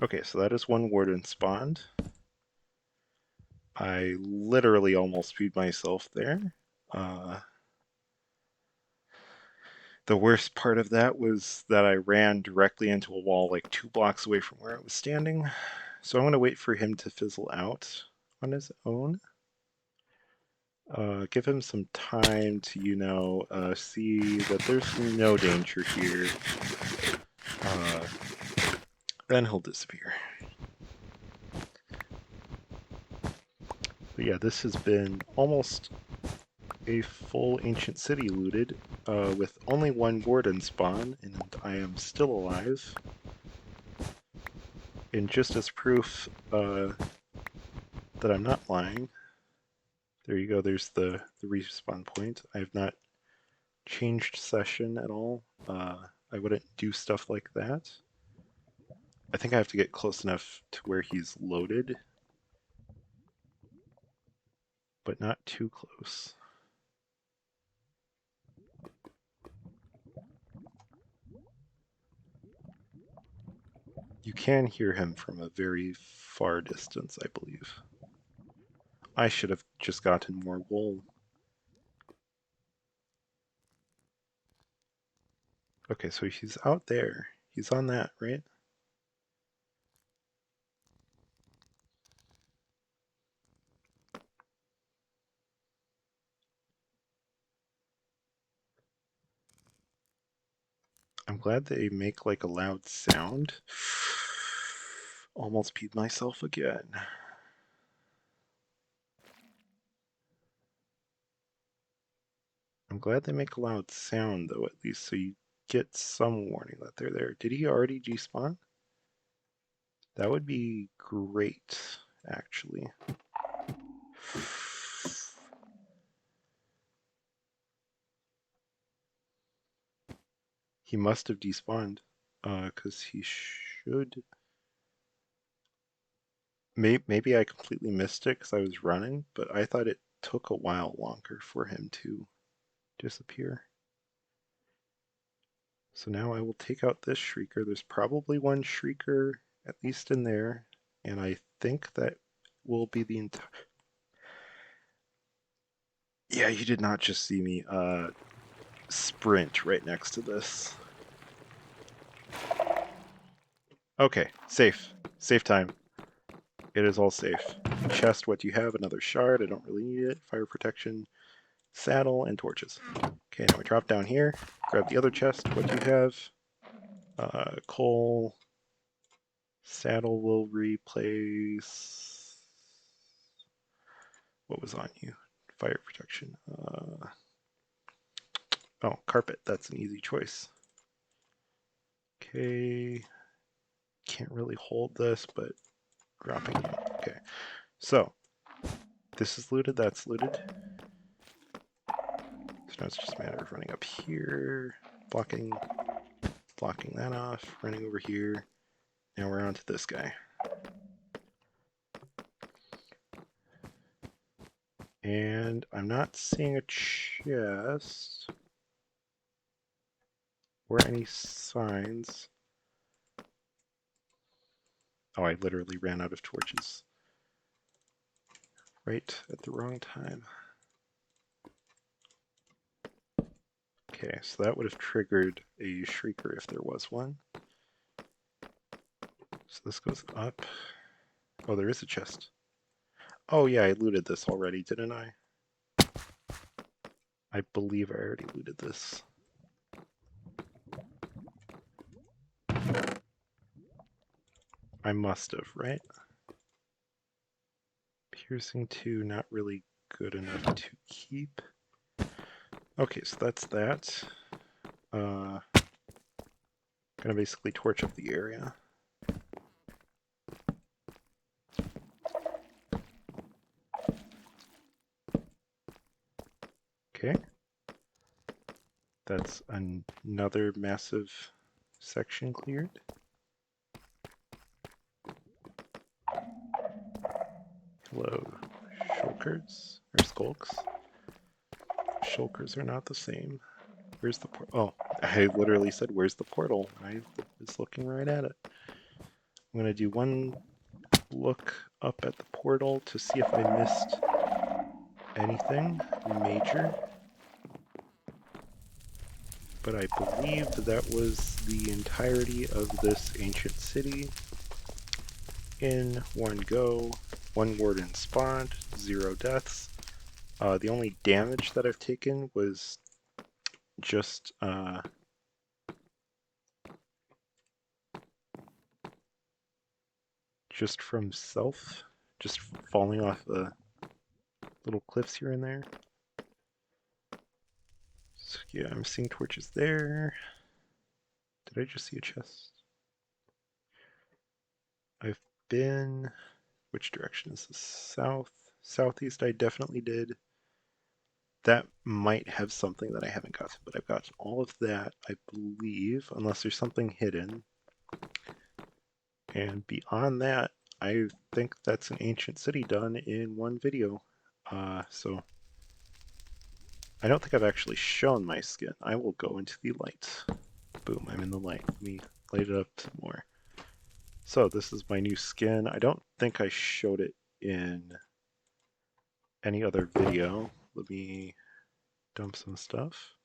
Speaker 1: Okay, so that is one warden spawned. I literally almost peed myself there. The worst part of that was that I ran directly into a wall like 2 blocks away from where I was standing. So I'm going to wait for him to fizzle out on his own. Give him some time to, see that there's no danger here. Then he'll disappear. But yeah, this has been almost a full ancient city looted, with only one warden spawn, and I am still alive. And just as proof that I'm not lying, there you go, there's the respawn point. I have not changed session at all. I wouldn't do stuff like that. I think I have to get close enough to where he's loaded, but not too close. You can hear him from a very far distance, I believe. I should have just gotten more wool. Okay, so he's out there. He's on that, right? I'm glad they make like a loud sound. Almost peed myself again. I'm glad they make a loud sound though, at least, so you get some warning that they're there. Did he already despawn? That would be great, actually. He must have despawned, because he should. Maybe I completely missed it because I was running, but I thought it took a while longer for him to disappear. So now I will take out this shrieker. There's probably one shrieker at least in there, and I think that will be the entire. Yeah, you did not just see me sprint right next to this. Okay, safe. Safe time. It is all safe. Chest, what do you have? Another shard. I don't really need it. Fire protection, saddle, and torches. Okay, now we drop down here. Grab the other chest. What do you have? Coal. Saddle will replace. What was on you? Fire protection. Oh, carpet. That's an easy choice. Okay. Can't really hold this, but dropping it. Okay. So, this is looted, that's looted. So now it's just a matter of running up here, blocking that off, running over here. Now we're on to this guy. And I'm not seeing a chest or any signs. Oh, I literally ran out of torches right at the wrong time. Okay, so that would have triggered a shrieker if there was one. So this goes up. Oh, there is a chest. Oh yeah, I looted this already, didn't I? I believe I already looted this. I must have, right? Piercing 2, not really good enough to keep. Okay, so that's that. Gonna basically torch up the area. Okay. That's another massive section cleared. Hello, shulkers or skulks. Shulkers are not the same. Where's the portal? Oh, I literally said, where's the portal? I was looking right at it. I'm gonna do one look up at the portal to see if I missed anything major. But I believe that was the entirety of this ancient city in one go. One warden spawned, 0 deaths. The only damage that I've taken was just from self, just falling off the little cliffs here and there. So yeah, I'm seeing torches there. Did I just see a chest? I've been... Which direction is this? South? Southeast I definitely did. That might have something that I haven't gotten, but I've got all of that, I believe, unless there's something hidden. And beyond that, I think that's an ancient city done in one video. So I don't think I've actually shown my skin. I will go into the light. Boom, I'm in the light. Let me light it up some more. So this is my new skin. I don't think I showed it in any other video. Let me dump some stuff.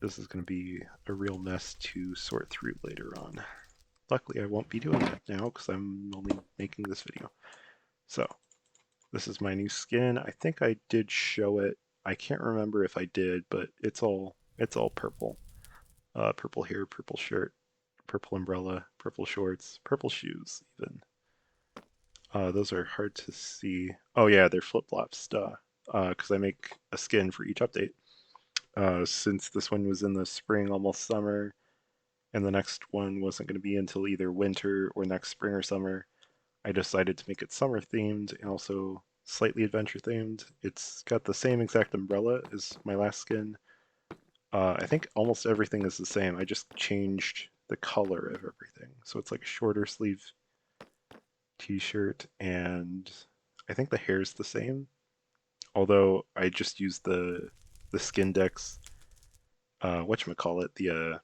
Speaker 1: This is going to be a real mess to sort through later on. Luckily, I won't be doing that now because I'm only making this video. So this is my new skin. I think I did show it. I can't remember if I did, but it's all purple. Purple hair, purple shirt, purple umbrella, purple shorts, purple shoes even. Those are hard to see. Oh yeah, they're flip-flops, duh. Because I make a skin for each update. Since this one was in the spring, almost summer, and the next one wasn't going to be until either winter or next spring or summer, I decided to make it summer themed and also slightly adventure themed. It's got the same exact umbrella as my last skin. I think almost everything is the same. I just changed the color of everything. So it's like a shorter sleeve t-shirt, and I think the hair's the same. Although I just used the skin decks, whatchamacallit, the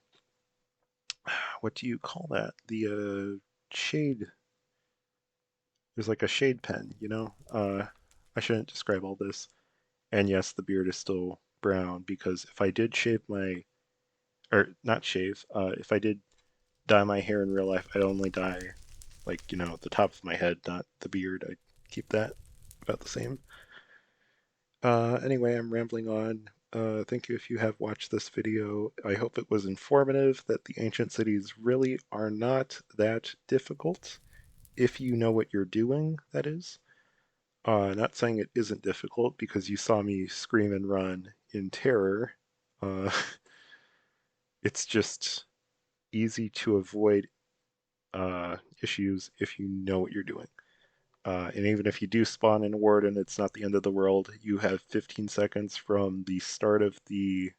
Speaker 1: what do you call that? The shade. There's like a shade pen, you know? I shouldn't describe all this. And yes, the beard is still brown because if I did shave my, or not shave, if I did dye my hair in real life, I'd only dye like, you know, the top of my head, not the beard. I'd keep that about the same. Anyway, I'm rambling on. Thank you if you have watched this video. I hope it was informative that the ancient cities really are not that difficult if you know what you're doing, that is. Not saying it isn't difficult because you saw me scream and run in terror. Uh, it's just easy to avoid issues if you know what you're doing. And even if you do spawn in a warden, it's not the end of the world. You have 15 seconds from the start of the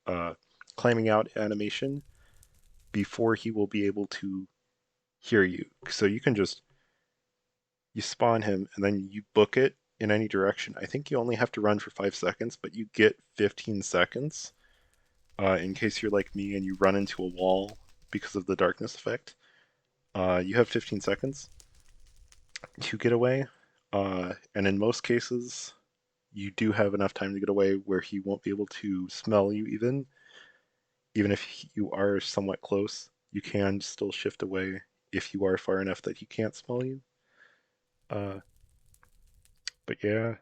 Speaker 1: uh, climbing out animation before he will be able to hear you. So you can just, you spawn him and then you book it in any direction. I think you only have to run for 5 seconds, but you get 15 seconds in case you're like me and you run into a wall because of the darkness effect. You have 15 seconds to get away, and in most cases, you do have enough time to get away where he won't be able to smell you even if you are somewhat close. You can still shift away if you are far enough that he can't smell you. Uh, but yeah,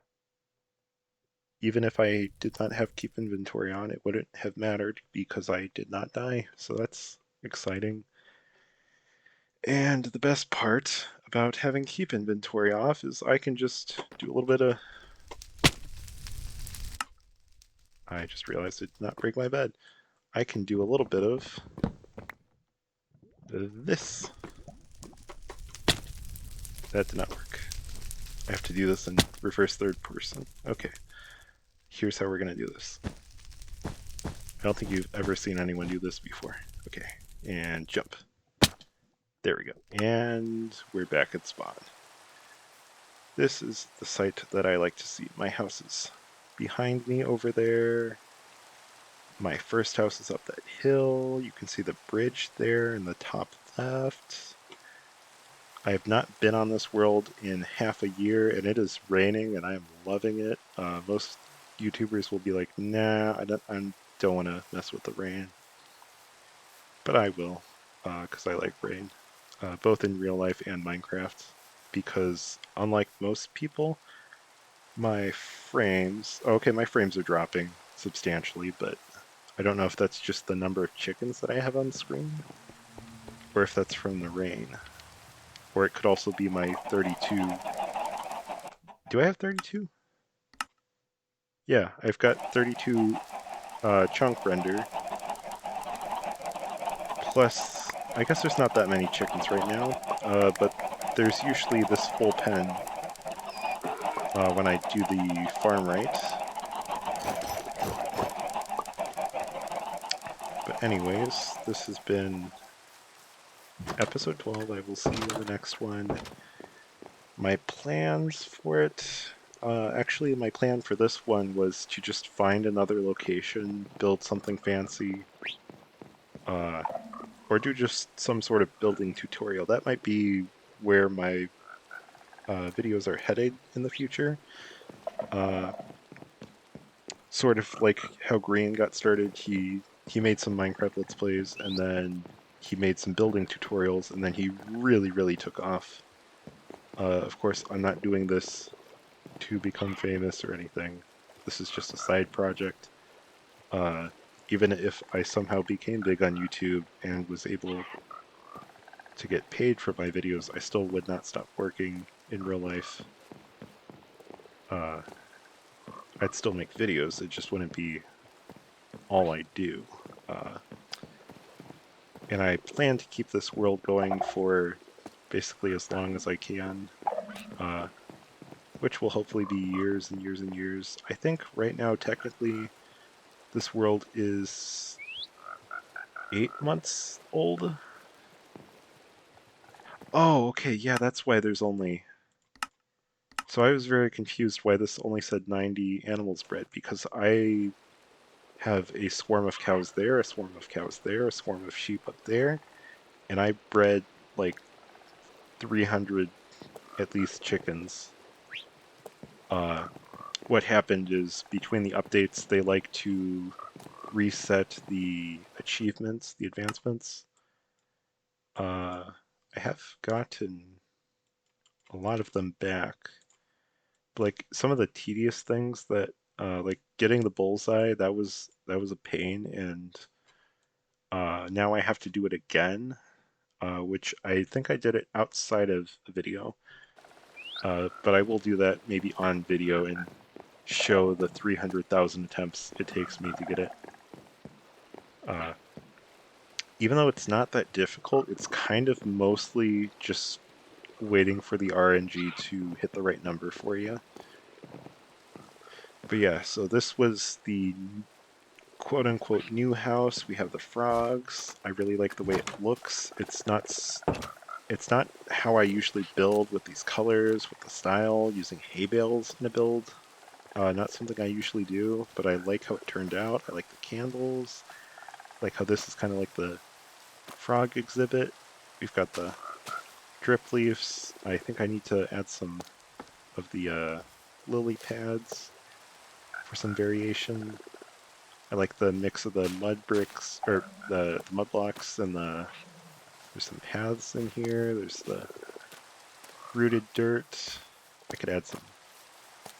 Speaker 1: even if I did not have keep inventory on, it wouldn't have mattered because I did not die. So that's exciting. And the best part about having keep inventory off is I can just do a little bit of... I just realized I did not break my bed. I can do a little bit of this. That did not work. I have to do this in reverse third person. Okay, here's how we're gonna do this. I don't think you've ever seen anyone do this before. Okay, and jump. There we go. And we're back at spawn. This is the site that I like to see. My house is behind me over there. My first house is up that hill. You can see the bridge there in the top left. I have not been on this world in half a year, and it is raining, and I am loving it. Most YouTubers will be like, nah, I don't want to mess with the rain. But I will, because I like rain, both in real life and Minecraft. Because unlike most people, my frames... Okay, my frames are dropping substantially, but I don't know if that's just the number of chickens that I have on screen, or if that's from the rain. Or it could also be my 32. Do I have 32? Yeah, I've got 32 chunk render. Plus, I guess there's not that many chickens right now, but there's usually this full pen when I do the farm right. But anyways, this has been episode 12. I will see you in the next one. My plans for it... actually, my plan for this one was to just find another location, build something fancy, or do just some sort of building tutorial. That might be where my videos are headed in the future. Sort of like how Green got started. He made some Minecraft Let's Plays, and then he made some building tutorials, and then he really took off. Of course, I'm not doing this to become famous or anything. This is just a side project. Even if I somehow became big on YouTube and was able to get paid for my videos, I still would not stop working in real life. I'd still make videos, it just wouldn't be all I do. And I plan to keep this world going for basically as long as I can, which will hopefully be years and years and years. I think right now, technically, this world is 8 months old. Oh, okay, yeah, that's why there's only... So I was very confused why this only said 90 animals bred, because I have a swarm of cows there, a swarm of cows there, a swarm of sheep up there, and I bred like 300 at least chickens. What happened is between the updates, they like to reset the achievements, the advancements. I have gotten a lot of them back. Like some of the tedious things that, like getting the bullseye, that was a pain, and now I have to do it again, which I think I did it outside of the video. But I will do that maybe on video and show the 300,000 attempts it takes me to get it. Even though it's not that difficult, it's kind of mostly just waiting for the RNG to hit the right number for you. But yeah, so this was the quote-unquote new house. We have the frogs. I really like the way it looks. It's not it's not how I usually build with these colors, with the style, using hay bales in a build. Not something I usually do, but I like how it turned out. I like the candles, like how this is kind of like the frog exhibit. We've got the drip leaves. I think I need to add some of the lily pads for some variation. I like the mix of the mud bricks, or the mud blocks, and there's some paths in here. There's the rooted dirt. I could add some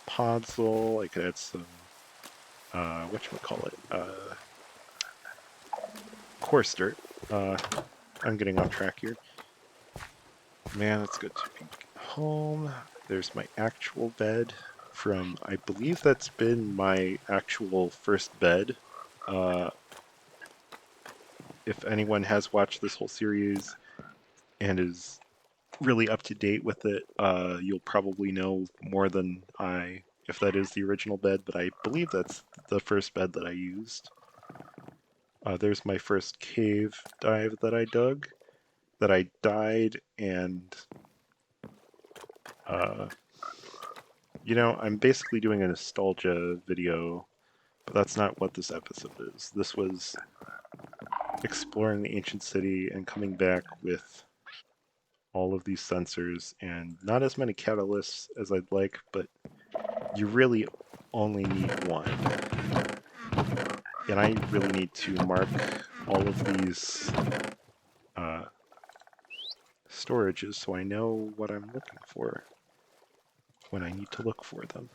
Speaker 1: podzol. I could add some, whatchamacallit, coarse dirt. I'm getting off track here. Man, it's good to be home. There's my actual bed from, I believe that's been my actual first bed. Uh, if anyone has watched this whole series and is really up to date with it, you'll probably know more than I if that is the original bed, but I believe that's the first bed that I used. There's my first cave dive that I dug, that I died, and uh, I'm basically doing a nostalgia video, but that's not what this episode is. This was exploring the ancient city and coming back with all of these sensors and not as many catalysts as I'd like, but you really only need one. And I really need to mark all of these uh, storages so I know what I'm looking for when I need to look for them.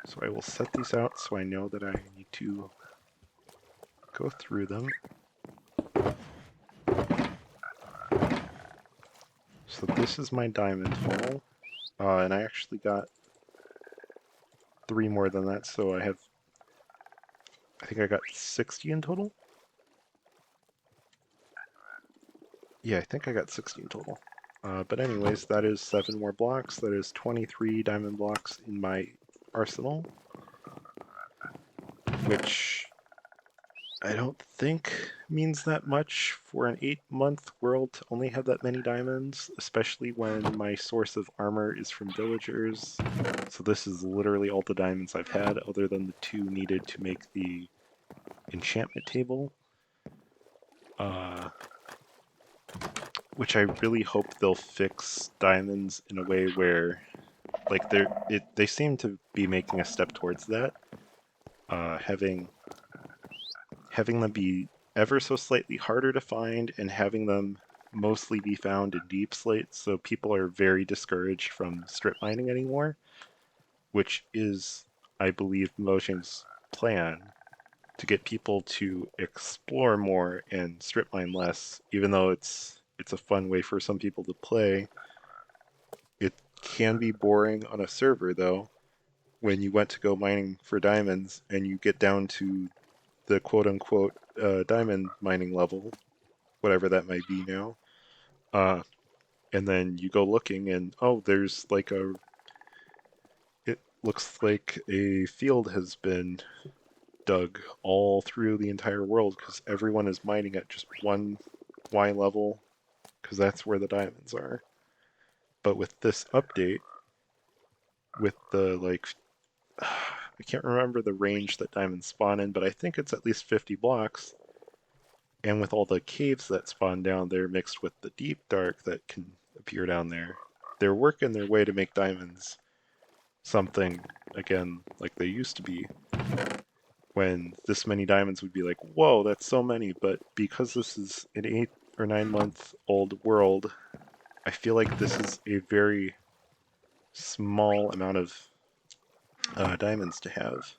Speaker 1: So I will set these out so I know that I need to go through them. So this is my diamond hole, and I actually got 3 more than that, so I think I got 60 in total? Yeah, I think I got 60 in total. But anyways, that is 7 more blocks. That is 23 diamond blocks in my arsenal, which I don't think means that much for an 8-month world to only have that many diamonds, especially when my source of armor is from villagers. So this is literally all the diamonds I've had, other than the 2 needed to make the enchantment table. Which I really hope they'll fix diamonds in a way where, like, they seem to be making a step towards that. Having them be ever so slightly harder to find and having them mostly be found in deep slates, so people are very discouraged from strip mining anymore, which is, I believe, Mojang's plan to get people to explore more and strip mine less, even though it's a fun way for some people to play. It can be boring on a server, though, when you went to go mining for diamonds and you get down to the quote-unquote diamond mining level, whatever that might be now, and then you go looking and, oh, there's like it looks like a field has been dug all through the entire world because everyone is mining at just one Y level because that's where the diamonds are. But with this update, with the I can't remember the range that diamonds spawn in, but I think it's at least 50 blocks. And with all the caves that spawn down there mixed with the deep dark that can appear down there, they're working their way to make diamonds something, again, like they used to be, when this many diamonds would be like, whoa, that's so many. But because this is an 8 or 9 month old world, I feel like this is a very small amount of diamonds to have.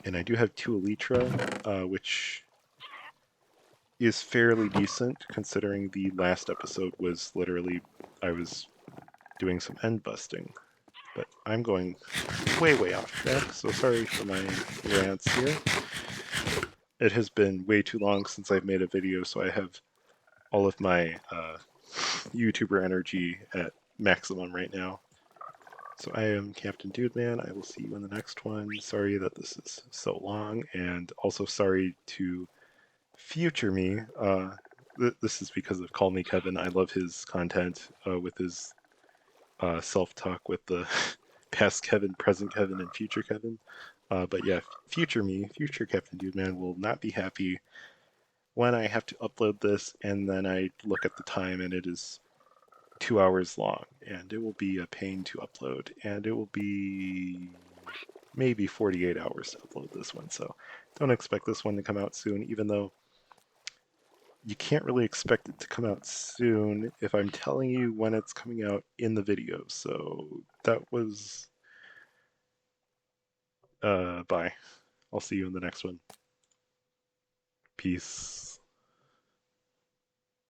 Speaker 1: And I do have 2 elytra, which is fairly decent considering the last episode was literally I was doing some end busting. But I'm going way, way off track, so sorry for my rants here. It has been way too long since I've made a video, so I have all of my YouTuber energy at maximum right now. So I am Captain Dude Man. I will see you in the next one. Sorry that this is so long, and also sorry to future me, this is because of Call Me Kevin. I love his content with his self-talk with the past Kevin, present Kevin, and future Kevin. But yeah, future me, future Captain Dude Man will not be happy when I have to upload this and then I look at the time and it is 2 hours long and it will be a pain to upload and it will be maybe 48 hours to upload this one. So don't expect this one to come out soon, even though you can't really expect it to come out soon if I'm telling you when it's coming out in the video. So that was bye. I'll see you in the next one. Peace.